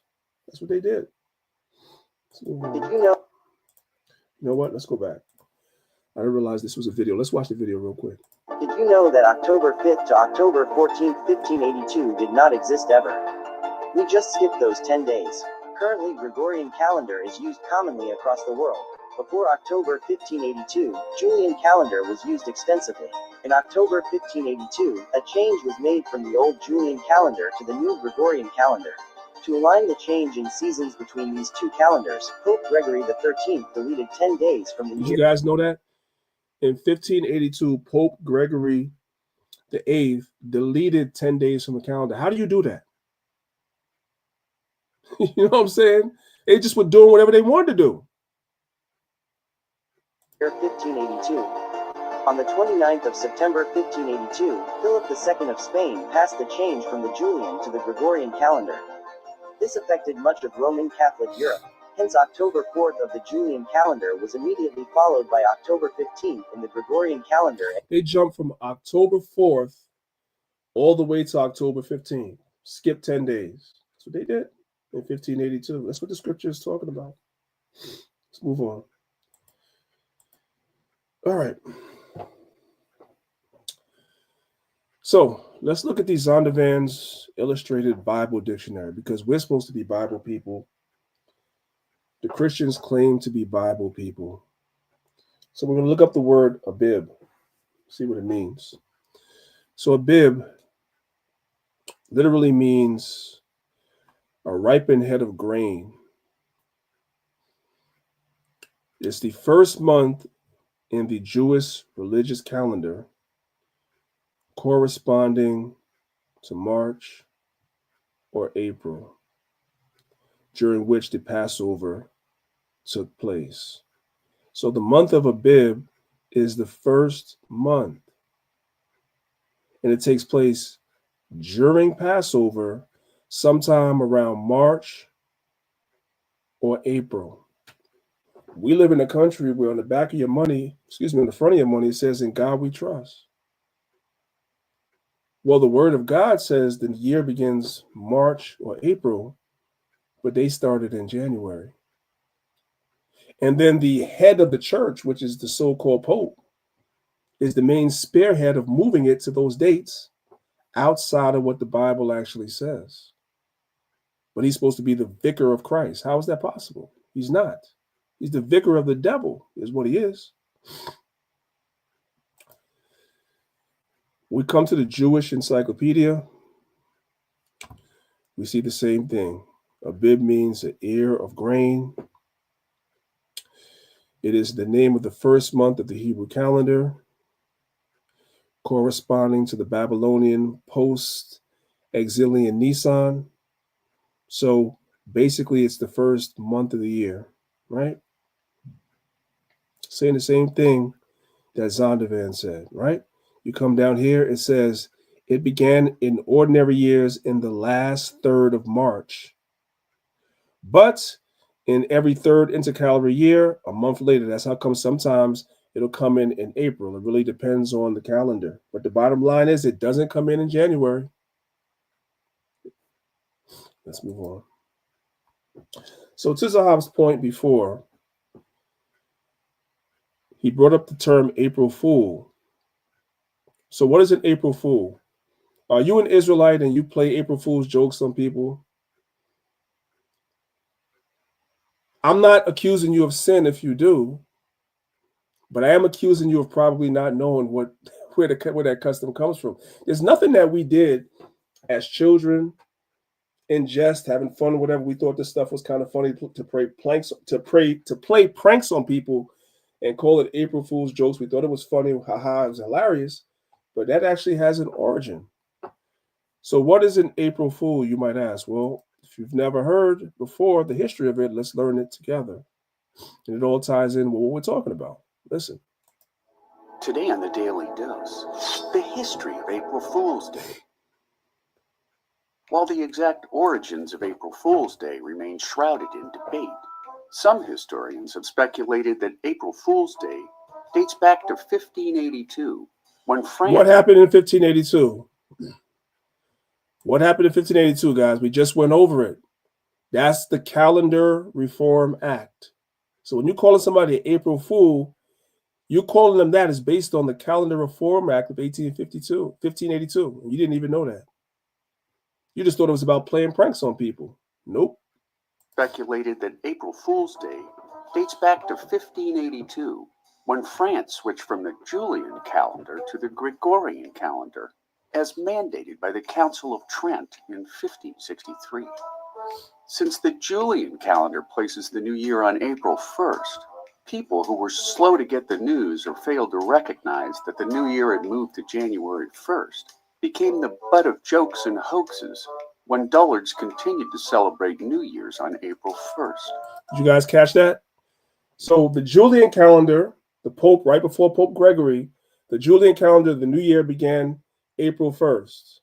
That's what they did. Did you know? You know what? Let's go back. I didn't realize this was a video. Let's watch the video real quick. Did you know that October 5th to October 14th, 1582 did not exist ever? We just skipped those 10 days. Currently, Gregorian calendar is used commonly across the world. Before October 1582, Julian calendar was used extensively. In October 1582, a change was made from the old Julian calendar to the new Gregorian calendar. To align the change in seasons between these two calendars, Pope Gregory XIII deleted 10 days from the year. Did you guys know that? In 1582, Pope Gregory VIII deleted 10 days from the calendar. How do you do that? You know what I'm saying? They just were doing whatever they wanted to do. 1582. On the 29th of September 1582, Philip II of Spain passed the change from the Julian to the Gregorian calendar. This affected much of Roman Catholic Europe. Hence, October 4th of the Julian calendar was immediately followed by October 15th in the Gregorian calendar. They jumped from October 4th all the way to October 15th. Skip 10 days. That's what they did in 1582. That's what the scripture is talking about. Let's move on. All right. So let's look at the Zondervan's Illustrated Bible Dictionary, because we're supposed to be Bible people. The Christians claim to be Bible people. So we're going to look up the word Abib, see what it means. So Abib literally means a ripened head of grain. It's the first month in the Jewish religious calendar, corresponding to March or April, during which the Passover took place. So the month of Abib is the first month, and it takes place during Passover, sometime around March or April. We live in a country where on the back of your money, on the front of your money, it says, "In God we trust." Well, the word of God says the year begins March or April, but they started in January. And then the head of the church, which is the so-called Pope, is the main spearhead of moving it to those dates outside of what the Bible actually says. But he's supposed to be the vicar of Christ. How is that possible? He's not. He's the vicar of the devil, is what he is. We come to the Jewish Encyclopedia. We see the same thing. Abib means an ear of grain. It is the name of the first month of the Hebrew calendar, corresponding to the Babylonian post-exilian Nisan. So basically, it's the first month of the year, right? Saying the same thing that Zondervan said, right? You come down here, it says, it began in ordinary years in the last third of March, but in every third intercalary year, a month later. That's how come sometimes it'll come in April. It really depends on the calendar. But the bottom line is it doesn't come in January. Let's move on. So to Zahab's point before, he brought up the term April Fool. So what is an April Fool? Are you an Israelite and you play April Fool's jokes on people? I'm not accusing you of sin if you do, but I am accusing you of probably not knowing where that custom comes from. There's nothing that we did as children in jest, having fun, whatever. We thought this stuff was kind of funny to play pranks on people and call it April Fool's jokes. We thought it was funny, haha, it was hilarious, but that actually has an origin. So what is an April Fool, you might ask? Well, if you've never heard before the history of it, let's learn it together. And it all ties in with what we're talking about. Listen. Today on the Daily Dose, the history of April Fool's Day. While the exact origins of April Fool's Day remain shrouded in debate, some historians have speculated that April Fool's Day dates back to 1582, when France... What happened in 1582? What happened in 1582, guys? We just went over it. That's the Calendar Reform Act. So when you're calling somebody an April Fool, you're calling them that is based on the Calendar Reform Act of 1582. And you didn't even know that. You just thought it was about playing pranks on people. Nope. Speculated that April Fool's Day dates back to 1582, when France switched from the Julian calendar to the Gregorian calendar, as mandated by the Council of Trent in 1563. Since the Julian calendar places the new year on April 1st, people who were slow to get the news or failed to recognize that the new year had moved to January 1st became the butt of jokes and hoaxes when dullards continued to celebrate New Year's on April 1st. Did you guys catch that? So the Julian calendar, the Pope, right before Pope Gregory, the Julian calendar, the new year began April 1st.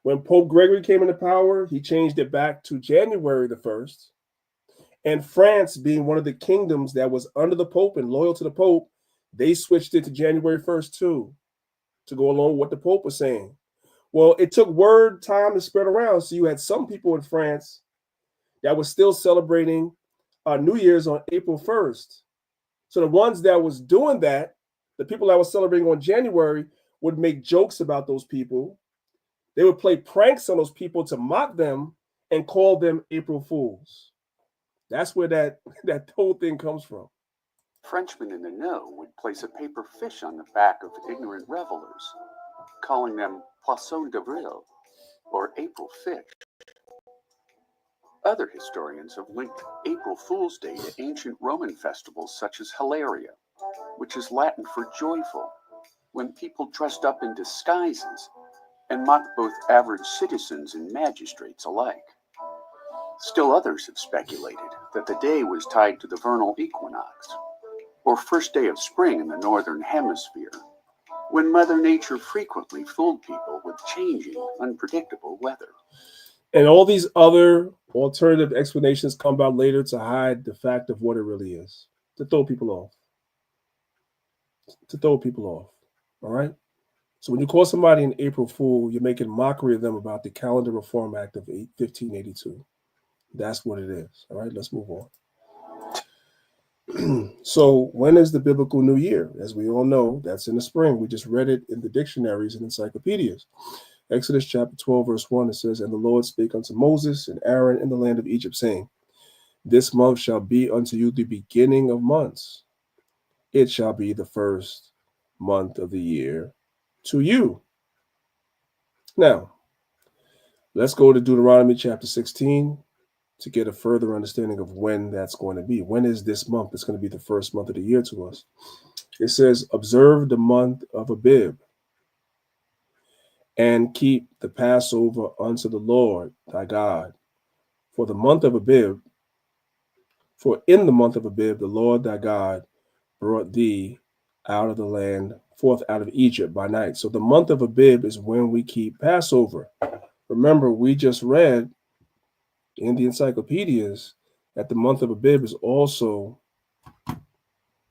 When Pope Gregory came into power, he changed it back to January the 1st. And France, being one of the kingdoms that was under the Pope and loyal to the Pope, they switched it to January 1st too, to go along with what the Pope was saying. Well, it took word time to spread around. So you had some people in France that were still celebrating New Year's on April 1st. So the ones that was doing that, the people that were celebrating on January, would make jokes about those people. They would play pranks on those people to mock them and call them April Fools. That's where that whole thing comes from. Frenchmen in the know would place a paper fish on the back of ignorant revelers, calling them Poisson d'Avril, or April fish. Other historians have linked April Fool's Day to ancient Roman festivals such as Hilaria, which is Latin for joyful, when people dressed up in disguises and mocked both average citizens and magistrates alike. Still others have speculated that the day was tied to the vernal equinox, or first day of spring in the northern hemisphere, when Mother Nature frequently fooled people with changing, unpredictable weather. And all these other alternative explanations come about later to hide the fact of what it really is, to throw people off. All right? So when you call somebody an April Fool, you're making mockery of them about the Calendar Reform Act of 1582. That's what it is. All right, let's move on. So when is the biblical New Year? As we all know, that's in the spring. We just read it in the dictionaries and encyclopedias. Exodus chapter 12, verse 1, it says, "And the Lord spake unto Moses and Aaron in the land of Egypt, saying, This month shall be unto you the beginning of months. It shall be the first month of the year to you." Now, let's go to Deuteronomy chapter 16 to get a further understanding of when that's going to be. When is this month? It's going to be the first month of the year to us. It says, "Observe the month of Abib, and keep the Passover unto the Lord thy God. For in the month of Abib, the Lord thy God brought thee out of the land, forth out of Egypt by night." So the month of Abib is when we keep Passover. Remember, we just read in the encyclopedias that the month of Abib is also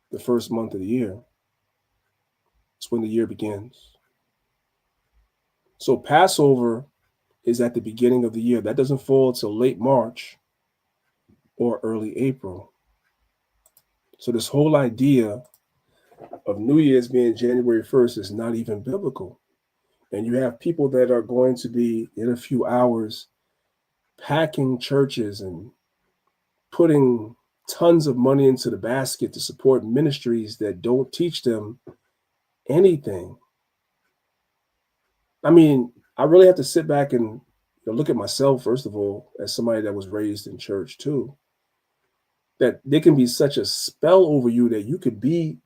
the first month of the year. It's when the year begins. So Passover is at the beginning of the year. That doesn't fall till late March or early April. So this whole idea of New Year's being January 1st is not even biblical. And you have people that are going to be in a few hours packing churches and putting tons of money into the basket to support ministries that don't teach them anything. I mean, I really have to sit back and look at myself, first of all, as somebody that was raised in church too, that there can be such a spell over you that you could be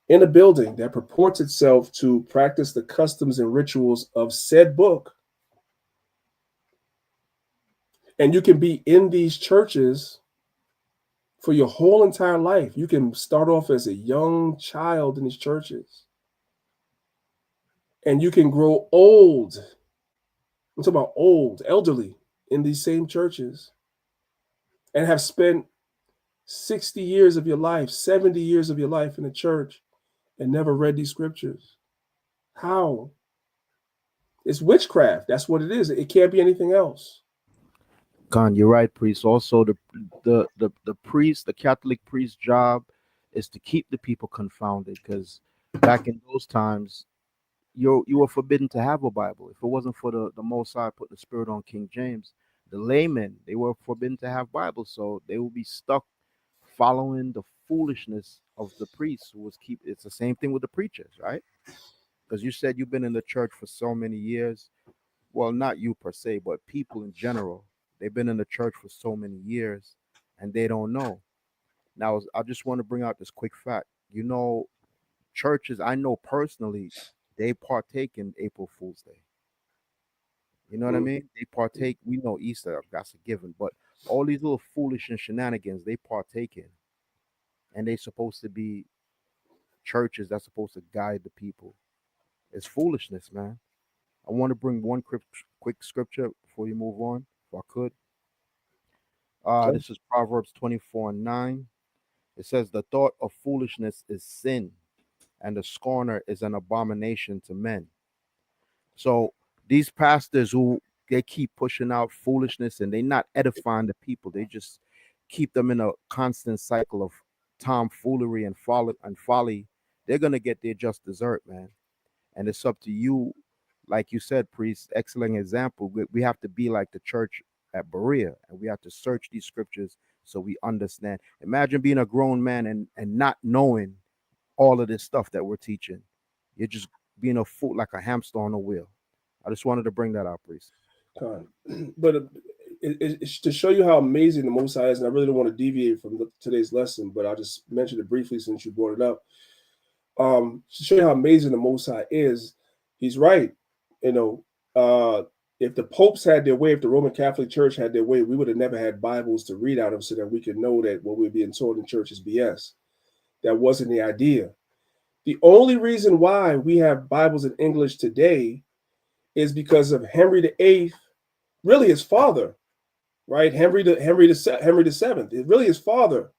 in a building that purports itself to practice the customs and rituals of said book. And you can be in these churches for your whole entire life. You can start off as a young child in these churches. And you can grow old. I'm talking about old, elderly in these same churches and have spent 60 years of your life, 70 years of your life in the church and never read these scriptures. How? It's witchcraft. That's what it is. It can't be anything else. Khan, you're right, priest. Also, the priest, the Catholic priest's job is to keep the people confounded, because back in those times, you were forbidden to have a Bible. If it wasn't for the Most High put the Spirit on King James, the laymen, they were forbidden to have Bibles, so they will be stuck following the foolishness of the priests who was keep. It's the same thing with the preachers, right? Because you said you've been in the church for so many years. Well, not you per se, but people in general. They've been in the church for so many years and they don't know. Now, I just want to bring out this quick fact. You know, churches, I know personally, they partake in April Fool's Day. You know what I mean? They partake. We know Easter, that's a given. But all these little foolish and shenanigans, they partake in. And they're supposed to be churches that's supposed to guide the people. It's foolishness, man. I want to bring one quick scripture before you move on, if I could. This is Proverbs 24:9. It says, the thought of foolishness is sin, and the scorner is an abomination to men. So these pastors who they keep pushing out foolishness and they're not edifying the people, they just keep them in a constant cycle of tomfoolery and folly. They're gonna get their just dessert, man. And it's up to you, like you said, priest, excellent example. We have to be like the church at Berea, and we have to search these scriptures so we understand. Imagine being a grown man and not knowing all of this stuff that we're teaching. You're just being a fool, like a hamster on a wheel. I just wanted to bring that up, priest. But it's to show you how amazing the Most High is, and I really don't want to deviate from today's lesson, but I'll just mention it briefly since you brought it up. To show you how amazing the Most High is, he's right. You know, if the popes had their way, if the Roman Catholic Church had their way, we would have never had Bibles to read out of so that we could know that what we're being taught in church is BS. That wasn't the idea. The only reason why we have Bibles in English today is because of Henry VIII, really his father, right? Henry the Seventh. It really his father.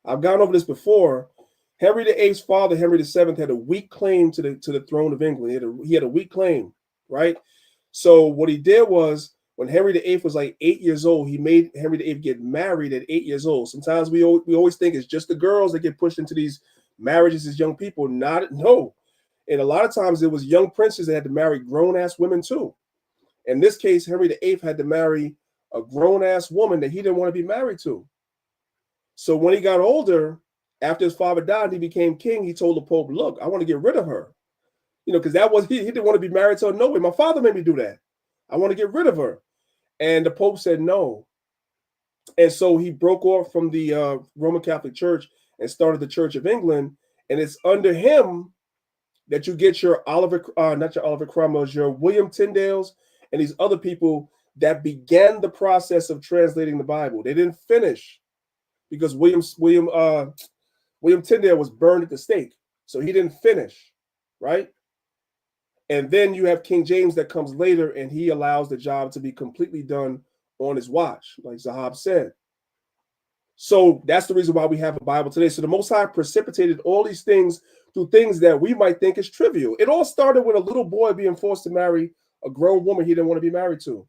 I've gone over this before. Henry VIII's father, Henry VII, had a weak claim to the throne of England. He had a weak claim, right? So what he did was, when Henry VIII was like 8 years old, he made Henry VIII get married at 8 years old. Sometimes we always think it's just the girls that get pushed into these marriages as young people. No. And a lot of times it was young princes that had to marry grown-ass women too. In this case, Henry VIII had to marry a grown-ass woman that he didn't want to be married to. So when he got older, after his father died, he became king. He told the Pope, look, I want to get rid of her. You know, because he didn't want to be married to her. No way. My father made me do that. I want to get rid of her. And the Pope said no. And so he broke off from the Roman Catholic Church and started the Church of England. And it's under him that you get your not your Oliver Cromwells, your William Tyndales, and these other people that began the process of translating the Bible. They didn't finish because William Tyndale was burned at the stake. So he didn't finish, right? And then you have King James that comes later, and he allows the job to be completely done on his watch, like Zahab said. So that's the reason why we have a Bible today. So the Most High precipitated all these things through things that we might think is trivial. It all started with a little boy being forced to marry a grown woman he didn't want to be married to.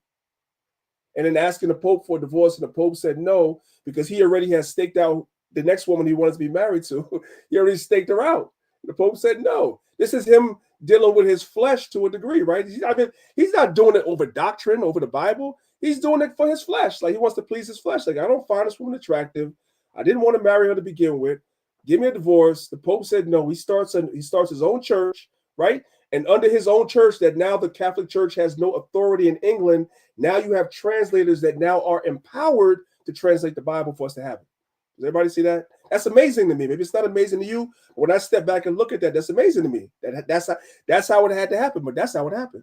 And then asking the Pope for a divorce, and the Pope said no, because he already has staked out the next woman he wanted to be married to, he already staked her out. The Pope said no. This is him dealing with his flesh to a degree, right? I mean, he's not doing it over doctrine, over the Bible. He's doing it for his flesh. Like, he wants to please his flesh. Like, I don't find this woman attractive. I didn't want to marry her to begin with. Give me a divorce. The Pope said no. He starts his own church, right? And under his own church, that now the Catholic Church has no authority in England. Now you have translators that now are empowered to translate the Bible for us to have it. Does everybody see that? That's amazing to me. Maybe it's not amazing to you. But when I step back and look at that, that's amazing to me. That's how it had to happen. But that's how it happened.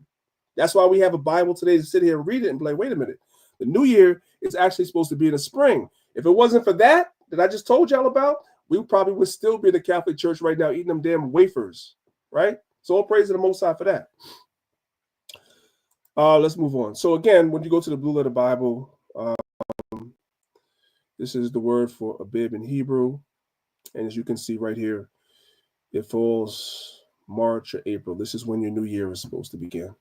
That's why we have a Bible today to sit here and read it and be like, wait a minute. The new year is actually supposed to be in the spring. If it wasn't for that I just told y'all about, we probably would still be in the Catholic Church right now eating them damn wafers, right? So all praise to the Most High for that. Let's move on. So again, when you go to the Blue Letter Bible, this is the word for Abib in Hebrew. And as you can see right here, it falls March or April. This is when your new year is supposed to begin.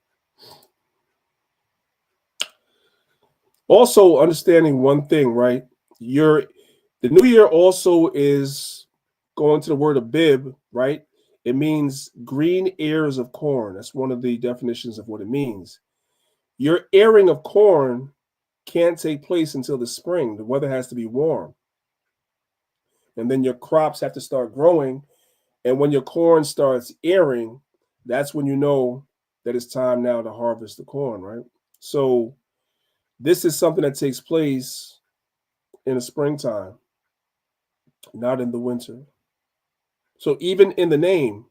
Also understanding one thing, right? The new year also is going to the word Abib, right? It means green ears of corn. That's one of the definitions of what it means. Your earing of corn can't take place until the spring. The weather has to be warm. And then your crops have to start growing. And when your corn starts earing, that's when you know that it's time now to harvest the corn, right? So this is something that takes place in the springtime, not in the winter. So even in the name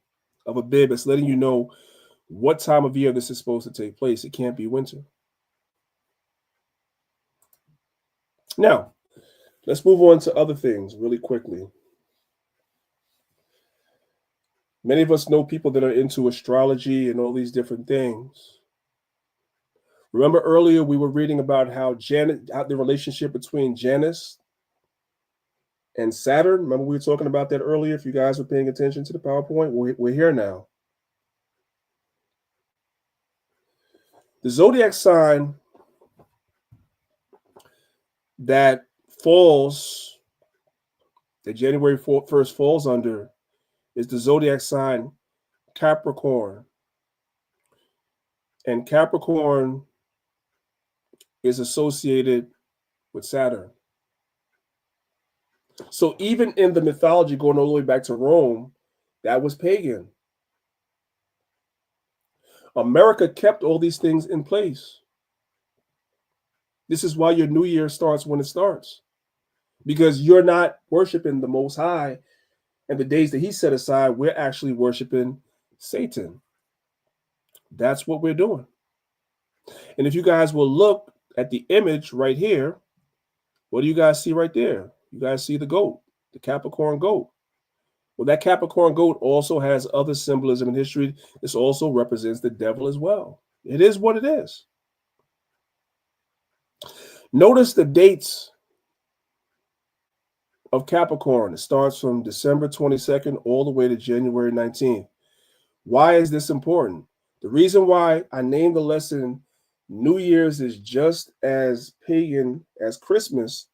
of Abib, it's letting you know what time of year this is supposed to take place. It can't be winter. Now, let's move on to other things really quickly. Many of us know people that are into astrology and all these different things. Remember earlier we were reading about how the relationship between Janus and Saturn. Remember we were talking about that earlier. If you guys were paying attention to the PowerPoint, we're here now. The zodiac sign that January 1st falls under is the zodiac sign Capricorn. And Capricorn is associated with Saturn. So even in the mythology going all the way back to Rome, that was pagan. America kept all these things in place. This is why your new year starts when it starts. Because you're not worshiping the Most High and the days that he set aside, we're actually worshiping Satan. That's what we're doing. And if you guys will look at the image right here, what do you guys see right there? You guys see the goat, the Capricorn goat. Well, that Capricorn goat also has other symbolism in history. This also represents the devil as well. It is what it is. Notice the dates of Capricorn. It starts from December 22nd all the way to January 19th. Why is this important? The reason why I named the lesson New Year's is just as pagan as Christmas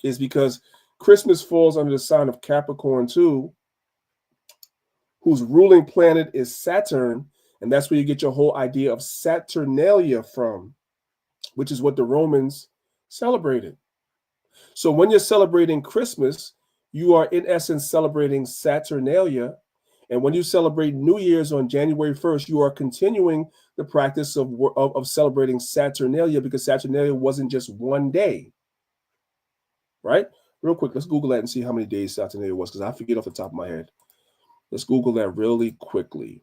is because Christmas falls under the sign of Capricorn too, whose ruling planet is Saturn, and that's where you get your whole idea of Saturnalia from, which is what the Romans celebrated. So when you're celebrating Christmas, you are in essence celebrating Saturnalia. And when you celebrate New Year's on January 1st, you are continuing the practice of celebrating Saturnalia, because Saturnalia wasn't just one day, right? Real quick, let's Google that and see how many days Saturnalia was, because I forget off the top of my head. Let's Google that really quickly.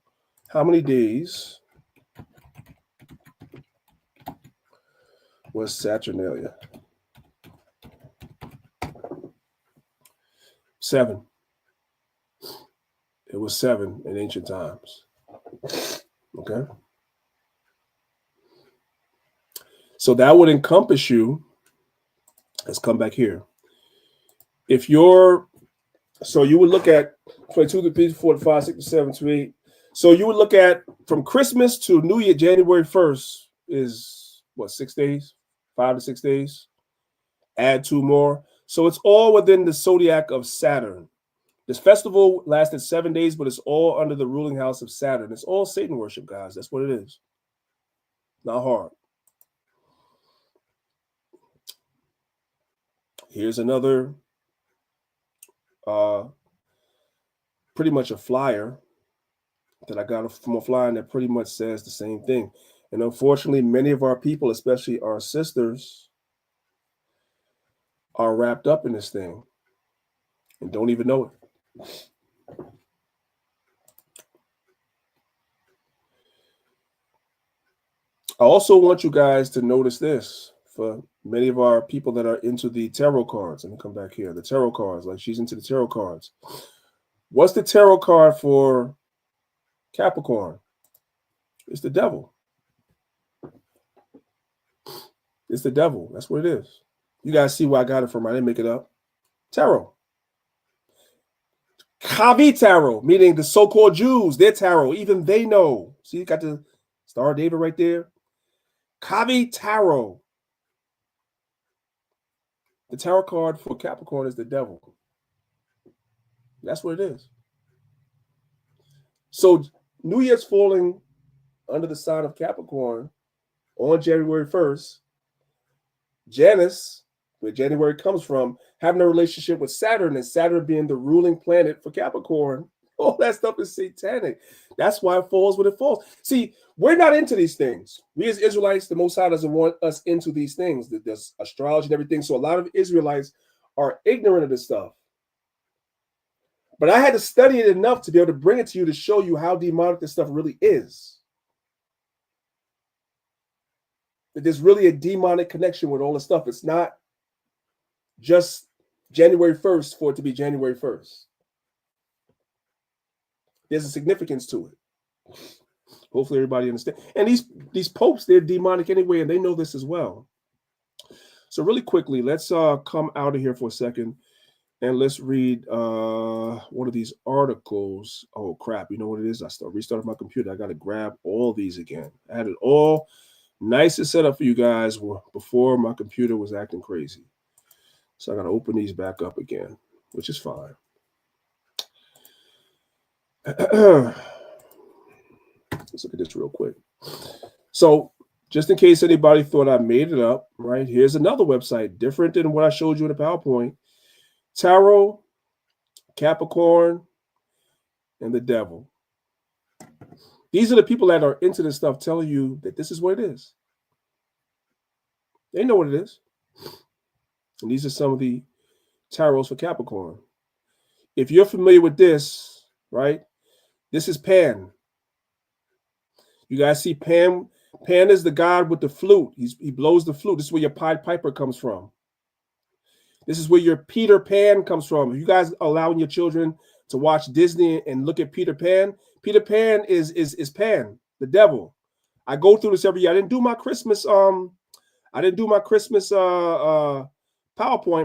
How many days was Saturnalia? 7. It was 7 in ancient times. Okay. So that would encompass you. Let's come back here. If you're, so you would look at 22 to 3 to 4 to 5, 6 to 7 to 8. So you would look at from Christmas to New Year, January 1st is what, 6 days, 5 to 6 days. Add 2 more. So it's all within the zodiac of Saturn. This festival lasted 7 days, but it's all under the ruling house of Saturn. It's all Satan worship, guys. That's what it is. Not hard. Here's another, pretty much a flyer that I got from a flyer that pretty much says the same thing. And unfortunately, many of our people, especially our sisters, are wrapped up in this thing and don't even know it. I also want you guys to notice this for many of our people that are into the tarot cards. Let me come back here. The tarot cards, like she's into the tarot cards. What's the tarot card for Capricorn? It's the devil. It's the devil. That's what it is. You guys see where I got it from. I didn't make it up. Tarot. Kavi tarot, meaning the so-called Jews, their tarot. Even they know. See, you got the Star of David right there. Kavi tarot. The tarot card for Capricorn is the devil. That's what it is. So New Year's falling under the sign of Capricorn on January 1st. Janus, where January comes from, having a relationship with Saturn, and Saturn being the ruling planet for Capricorn. All that stuff is satanic. That's why it falls when it falls. See, we're not into these things. We as Israelites, the Most High doesn't want us into these things. There's astrology and everything. So a lot of Israelites are ignorant of this stuff. But I had to study it enough to be able to bring it to you to show you how demonic this stuff really is. That there's really a demonic connection with all this stuff. It's not just January 1st for it to be January 1st. There's a significance to it. Hopefully everybody understands. And these popes, they're demonic anyway, and they know this as well. So really quickly, let's come out of here for a second, and let's read one of these articles. Oh, crap. You know what it is? I restarted my computer. I got to grab all these again. I had it all nice and set up for you guys before my computer was acting crazy. So I got to open these back up again, which is fine. Let's look at this real quick. So just in case anybody thought I made it up, right? Here's another website different than what I showed you in the PowerPoint. Tarot, Capricorn, and the devil. These are the people that are into this stuff telling you that this is what it is. They know what it is. And these are some of the tarots for Capricorn. If you're familiar with this, right? This is Pan. You guys see Pan? Pan is the god with the flute. He blows the flute. This is where your Pied Piper comes from. This is where your Peter Pan comes from. If you guys are allowing your children to watch Disney and look at Peter Pan is Pan, the devil. I go through this every year. I didn't do my Christmas PowerPoint,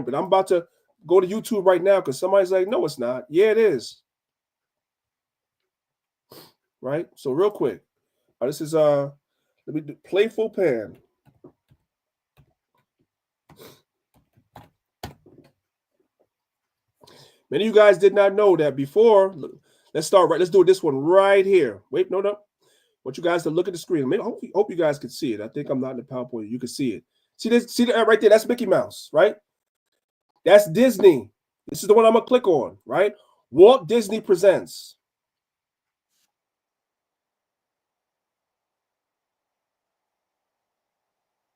but I'm about to go to YouTube right now because somebody's like, no, it's not. Yeah, it is. Right? So real quick. This is let me do Playful Pan. Many of you guys did not know that before. Let's start right. Let's do this one right here. Wait, no. I want you guys to look at the screen. I hope you guys can see it. I think I'm not in the PowerPoint. You can see it. See this? See that right there? That's Mickey Mouse, right? That's Disney. This is the one I'm gonna click on, right? Walt Disney Presents.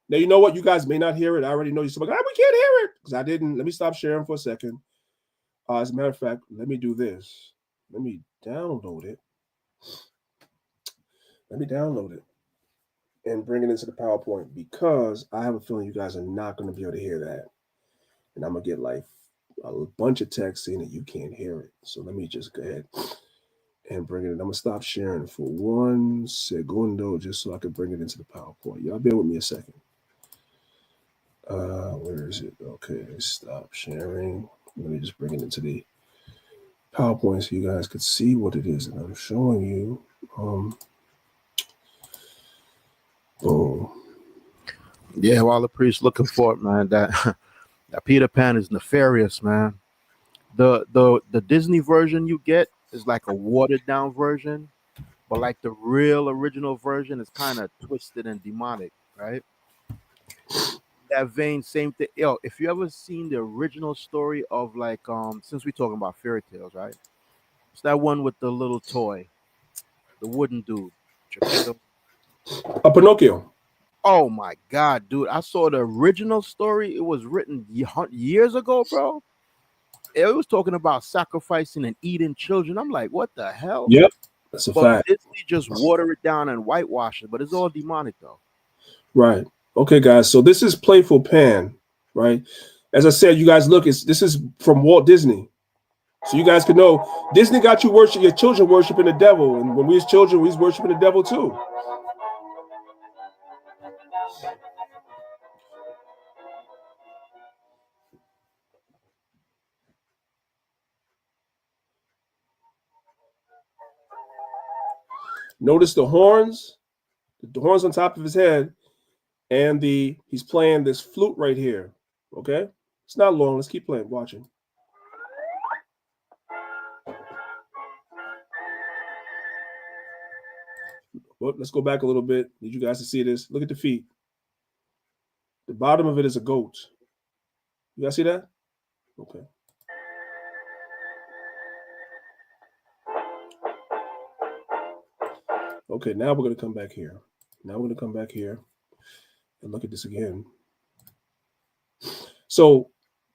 Now you know what? You guys may not hear it. I already know you're like, we can't hear it because I didn't. Let me stop sharing for a second. As a matter of fact, let me do this. Let me download it. Let me download it and bring it into the PowerPoint because I have a feeling you guys are not going to be able to hear that. And I'm going to get like a bunch of text saying that you can't hear it. So let me just go ahead and bring it in. I'm going to stop sharing for 1 segundo just so I can bring it into the PowerPoint. Y'all bear with me a second. Where is it? Okay, stop sharing. Let me just bring it into the PowerPoint so you guys could see what it is that I'm showing you. Yeah, while the priest looking for it, man, that That Peter Pan is nefarious, man. The Disney version you get is like a watered down version, but like the real original version is kind of twisted and demonic, right? That vein, same thing. Yo, if you ever seen the original story of like since we're talking about fairy tales, right? It's that one with the little toy, the wooden dude, Geppetto. Pinocchio. Oh my god, dude! I saw the original story. It was written years ago, bro. It was talking about sacrificing and eating children. I'm like, what the hell? Yep, that's a But fact. Disney just water it down and whitewash it, but it's all demonic though. Right. Okay, guys. So this is Playful Pan, right? As I said, you guys look. This is from Walt Disney, so you guys can know Disney got you worship your children worshiping the devil, and when we was children, we was worshiping the devil too. Notice the horns on top of his head, and he's playing this flute right here. Okay, it's not long. Let's keep playing, watching. Well, let's go back a little bit. Need you guys to see this. Look at the feet. The bottom of it is a goat. You guys see that? Okay. Okay, now we're going to come back here. Now we're going to come back here and look at this again. So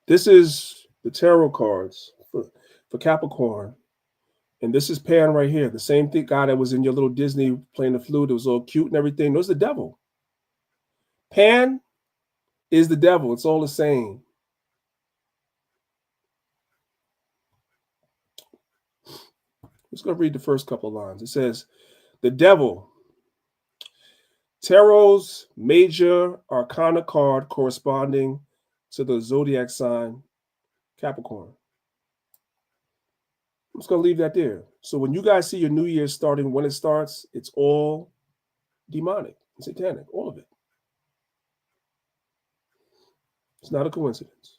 this is the tarot cards for Capricorn. And this is Pan right here. The same thing guy that was in your little Disney playing the flute. It was all cute and everything. There's the devil. Pan is the devil. It's all the same. Let's go read the first couple of lines. It says, the devil, tarot's major arcana card corresponding to the zodiac sign Capricorn. I'm just going to leave that there. So when you guys see your New Year starting, when it starts, it's all demonic and satanic, all of it. It's not a coincidence.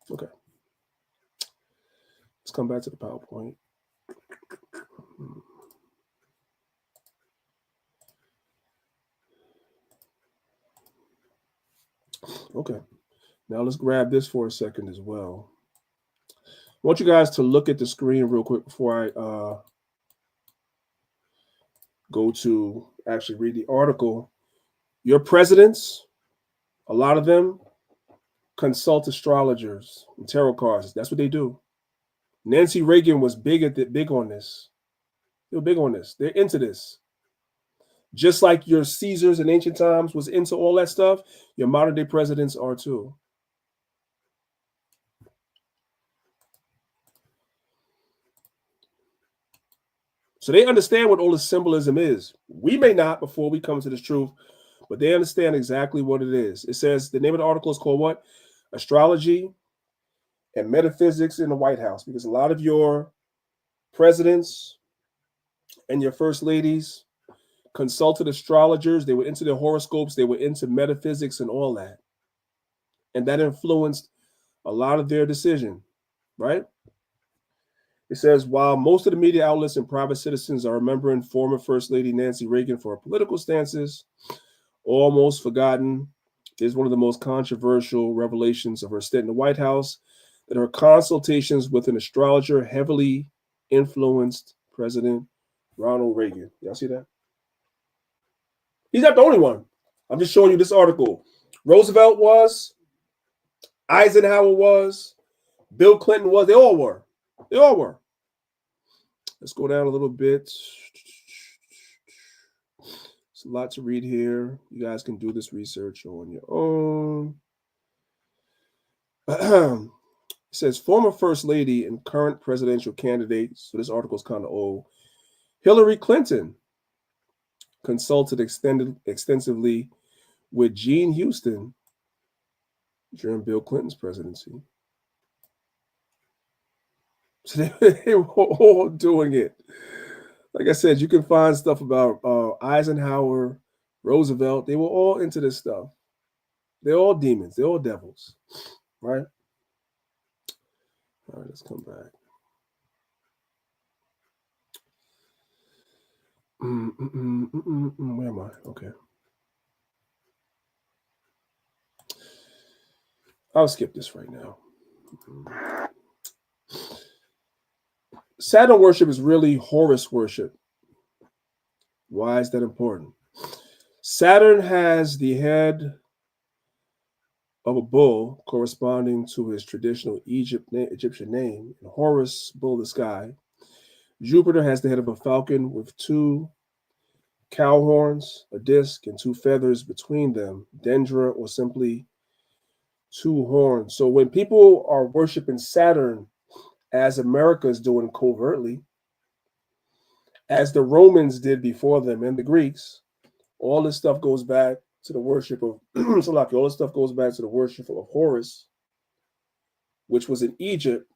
Okay. Let's come back to the PowerPoint. Okay. Now let's grab this for a second as well. I want you guys to look at the screen real quick before I go to actually read the article. Your presidents, a lot of them consult astrologers and tarot cards. That's what they do. Nancy Reagan was big on this. They were big on this. They're into this. Just like your Caesars in ancient times was into all that stuff, your modern day presidents are too. So they understand what all the symbolism is. We may not before we come to this truth, but they understand exactly what it is. It says the name of the article is called what? Astrology and Metaphysics in the White House, because a lot of your presidents and your first ladies consulted astrologers. They were into their horoscopes. They were into metaphysics and all that. And that influenced a lot of their decision, right? It says, while most of the media outlets and private citizens are remembering former First Lady Nancy Reagan for her political stances, almost forgotten is one of the most controversial revelations of her stint in the White House, that her consultations with an astrologer heavily influenced President Ronald Reagan. Y'all see that? He's not the only one. I'm just showing you this article. Roosevelt was, Eisenhower was, Bill Clinton was, they all were. They all were. Let's go down a little bit. It's a lot to read here. You guys can do this research on your own. It says former First Lady and current presidential candidate, so this article is kind of old, Hillary Clinton consulted extensively with Gene Houston during Bill Clinton's presidency. So they were all doing it. Like I said, you can find stuff about Eisenhower, Roosevelt. They were all into this stuff. They're all demons. They're all devils. right? All right, let's come back. Where am I? Okay. I'll skip this right now. Saturn worship is really Horus worship. Why is that important? Saturn has the head of a bull corresponding to his traditional Egyptian name, and Horus, bull of the sky. Jupiter has the head of a falcon with two cow horns, a disc, and two feathers between them, dendra, or simply two horns. So when people are worshiping Saturn, as America is doing covertly, as the Romans did before them and the Greeks, all this stuff goes back to the worship of Salaki. All this stuff goes back to the worship of Horus, which was in Egypt,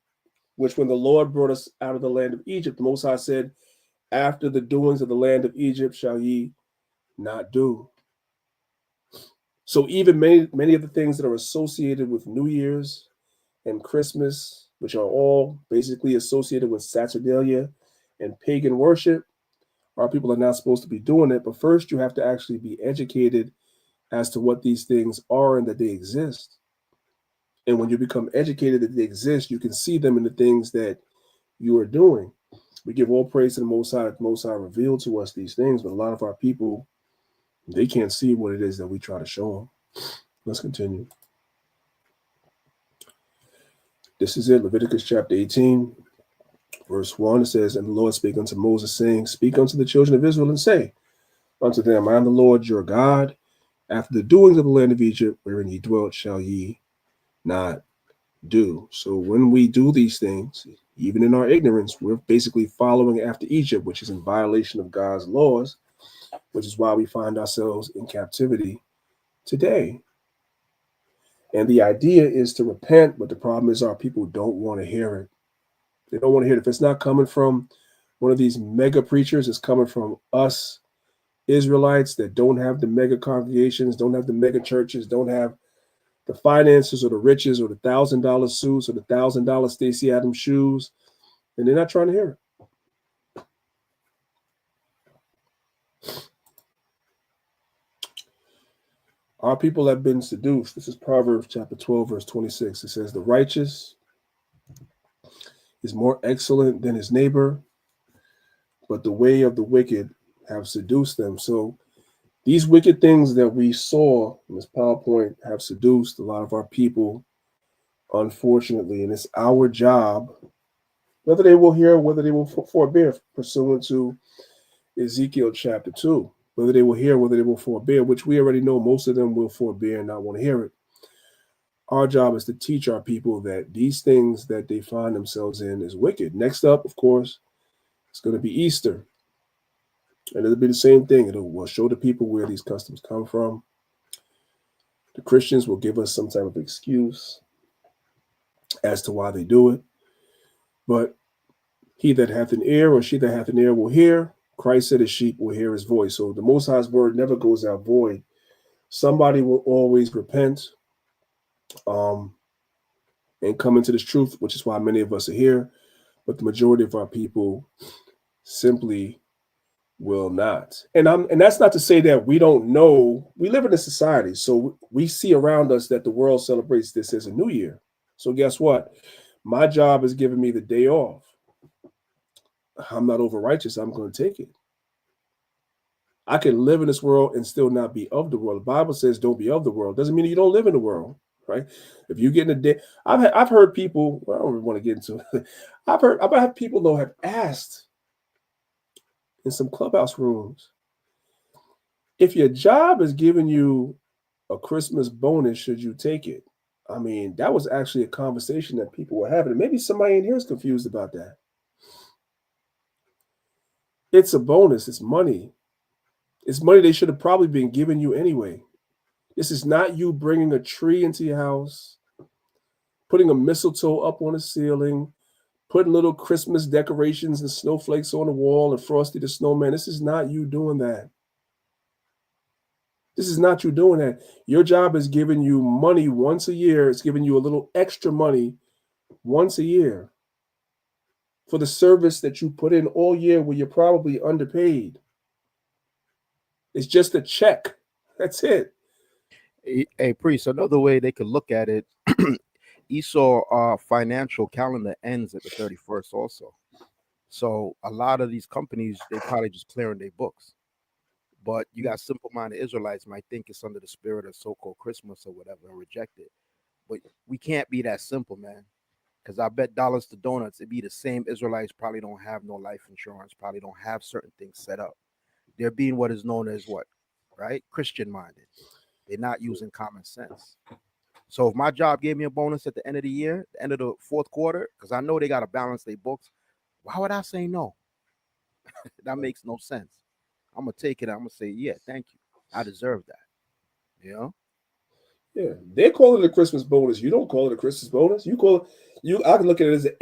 which when the Lord brought us out of the land of Egypt, the Most High said, after the doings of the land of Egypt shall ye not do. So even many of the things that are associated with New Year's and Christmas, which are all basically associated with Saturnalia and pagan worship, our people are not supposed to be doing it. But first, you have to actually be educated as to what these things are and that they exist. And when you become educated that they exist, you can see them in the things that you are doing. We give all praise to the Most High. The Most High revealed to us these things, but a lot of our people, they can't see what it is that we try to show them. Let's continue. This is it, Leviticus chapter 18, verse 1. It says, and the Lord spake unto Moses, saying, speak unto the children of Israel, and say unto them, I am the Lord your God. After the doings of the land of Egypt, wherein ye dwelt, shall ye not do. So when we do these things, even in our ignorance, we're basically following after Egypt, which is in violation of God's laws, which is why we find ourselves in captivity today. And the idea is to repent, but the problem is our people don't want to hear it. They don't want to hear it. If it's not coming from one of these mega preachers, it's coming from us Israelites that don't have the mega congregations, don't have the mega churches, don't have the finances or the riches or the $1,000 suits or the $1,000 Stacey Adams shoes, and they're not trying to hear it. Our people have been seduced. This is Proverbs chapter 12, verse 26. It says, the righteous is more excellent than his neighbor, but the way of the wicked have seduced them. So these wicked things that we saw in this PowerPoint have seduced a lot of our people, unfortunately, and it's our job, whether they will hear, whether they will forbear, pursuant to Ezekiel chapter 2, whether they will hear, whether they will forbear, which we already know most of them will forbear and not want to hear it. Our job is to teach our people that these things that they find themselves in is wicked. Next up, of course, it's going to be Easter. And it'll be the same thing. We'll show the people where these customs come from. The Christians will give us some type of excuse as to why they do it. But he that hath an ear or she that hath an ear will hear. Christ said his sheep will hear his voice. So the Most High's word never goes out void. Somebody will always repent and come into this truth, which is why many of us are here. But the majority of our people simply will not. And that's not to say that we don't know. We live in a society, so we see around us that the world celebrates this as a new year. So guess what? My job is giving me the day off. I'm not over righteous. I'm going to take it. I can live in this world and still not be of the world. The Bible says don't be of the world. Doesn't mean you don't live in the world, right? If you get in a day, I've heard people, well, I don't really want to get into it. I've had people though have asked in some clubhouse rooms, if your job is giving you a Christmas bonus, should you take it? I mean, that was actually a conversation that people were having. And maybe somebody in here is confused about that. It's a bonus. It's money. It's money they should have probably been giving you anyway. This is not you bringing a tree into your house, putting a mistletoe up on the ceiling, putting little Christmas decorations and snowflakes on the wall and Frosty the Snowman. This is not you doing that. This is not you doing that. Your job is giving you money once a year. It's giving you a little extra money once a year for the service that you put in all year where you're probably underpaid. It's just a check. That's it. Hey, Priest, another way they could look at it, Esau financial calendar ends at the 31st also. So a lot of these companies, they probably just clearing their books. But you got simple-minded Israelites might think it's under the spirit of so-called Christmas or whatever and reject it. But we can't be that simple, man. Because I bet dollars to donuts, it'd be the same Israelites probably don't have no life insurance, probably don't have certain things set up. They're being what is known as what, right? Christian-minded. They're not using common sense. So if my job gave me a bonus at the end of the year, the end of the fourth quarter, because I know they got to balance their books, why would I say no? That makes no sense. I'm going to take it. I'm going to say, yeah, thank you. I deserve that. You know? Yeah, they call it a Christmas bonus. You don't call it a Christmas bonus. You call it, I can look at it as at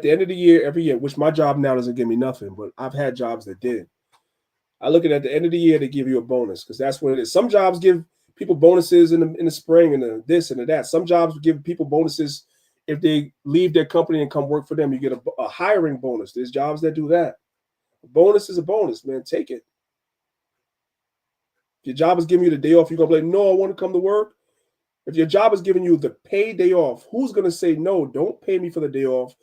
the end of the year, every year, which my job now doesn't give me nothing, but I've had jobs that did. I look at the end of the year, they give you a bonus because that's what it is. Some jobs give people bonuses in the spring and the this and the that. Some jobs give people bonuses if they leave their company and come work for them. You get a hiring bonus. There's jobs that do that. A bonus is a bonus, man. Take it. If your job is giving you the day off, you're going to be like, no, I want to come to work. If your job is giving you the paid day off, who's going to say, no, don't pay me for the day off?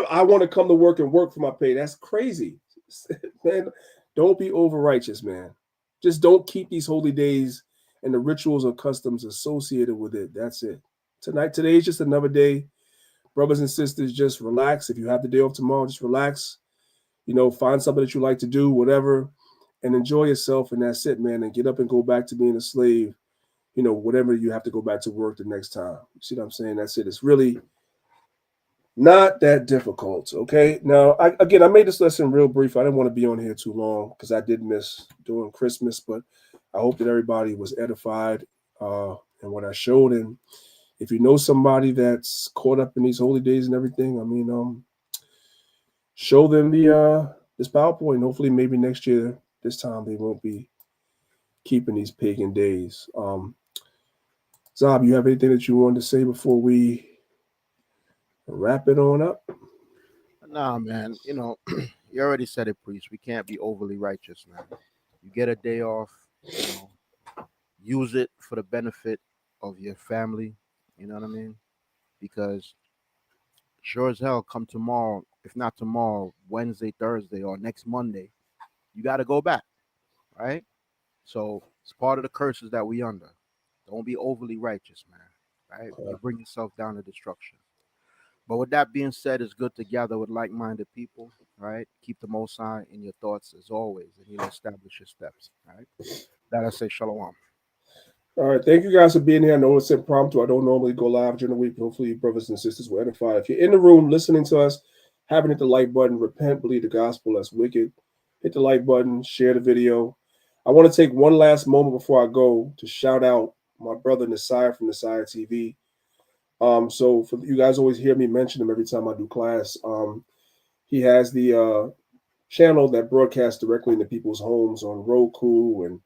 I want to come to work and work for my pay. That's crazy. Man, don't be over righteous, man. Just don't keep these holy days and the rituals or customs associated with it. That's it. Today is just another day. Brothers and sisters, just relax. If you have the day off tomorrow, just relax. You know, find something that you like to do, whatever, and enjoy yourself. And that's it, man. And get up and go back to being a slave. You know, whatever you have to go back to work the next time. You see what I'm saying? That's it. It's really not that difficult, okay? Now, I made this lesson real brief. I didn't want to be on here too long because I did miss doing Christmas, but I hope that everybody was edified in what I showed. And if you know somebody that's caught up in these holy days and everything, I mean, show them this PowerPoint. Hopefully, maybe next year, this time, they won't be keeping these pagan days. Zab, you have anything that you wanted to say before we wrap it on up? Nah, man. You know, you already said it, Priest. We can't be overly righteous, man. You get a day off, you know, use it for the benefit of your family. You know what I mean? Because sure as hell, come tomorrow, if not tomorrow, Wednesday, Thursday, or next Monday, you got to go back, right? So it's part of the curses that we under. Don't be overly righteous, man, right? You bring yourself down to destruction. But with that being said, it's good to gather with like-minded people, right? Keep the Most High in your thoughts as always, and He'll establish your steps, right? That I say shalom. All right. Thank you guys for being here. I know it's impromptu. I don't normally go live during the week. Hopefully, brothers and sisters will edify. If you're in the room listening to us, haven't hit the like button, repent, believe the gospel, that's wicked. Hit the like button, share the video. I want to take one last moment before I go to shout out my brother Nasiah from Nasiah TV. So for you guys always hear me mention him every time I do class. He has the channel that broadcasts directly into people's homes on Roku and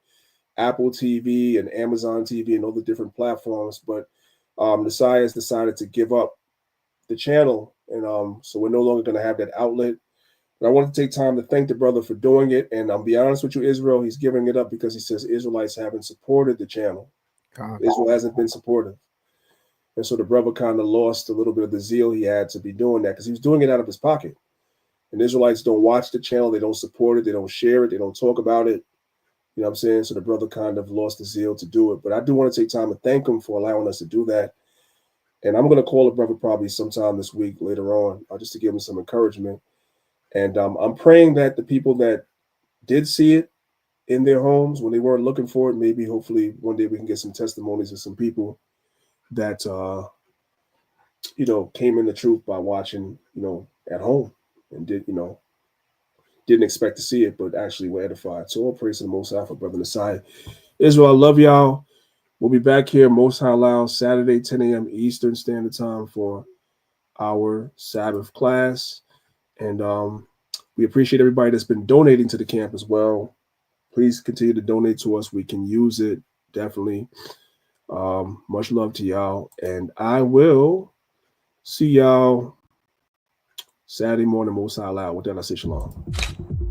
Apple TV and Amazon TV and all the different platforms. But Nasiah has decided to give up the channel. And so we're no longer going to have that outlet. But I want to take time to thank the brother for doing it. And I'll be honest with you, Israel, he's giving it up because he says Israelites haven't supported the channel. Israel hasn't been supportive. And so the brother kind of lost a little bit of the zeal he had to be doing that because he was doing it out of his pocket. And Israelites don't watch the channel. They don't support it. They don't share it. They don't talk about it. You know what I'm saying? So the brother kind of lost the zeal to do it. But I do want to take time to thank him for allowing us to do that. And I'm going to call the brother probably sometime this week later on just to give him some encouragement. And I'm praying that the people that did see it in their homes when they weren't looking for it, maybe hopefully one day we can get some testimonies of some people that, you know, came in the truth by watching, you know, at home and didn't expect to see it, but actually were edified. So all praise to the Most High for Brother Nasiah. Israel, I love y'all. We'll be back here, Most High Lounge, Saturday, 10 a.m. Eastern Standard Time for our Sabbath class. And we appreciate everybody that's been donating to the camp as well. Please continue to donate to us. We can use it, definitely. Much love to y'all. And I will see y'all Saturday morning, Most High Loud. With that, I say shalom.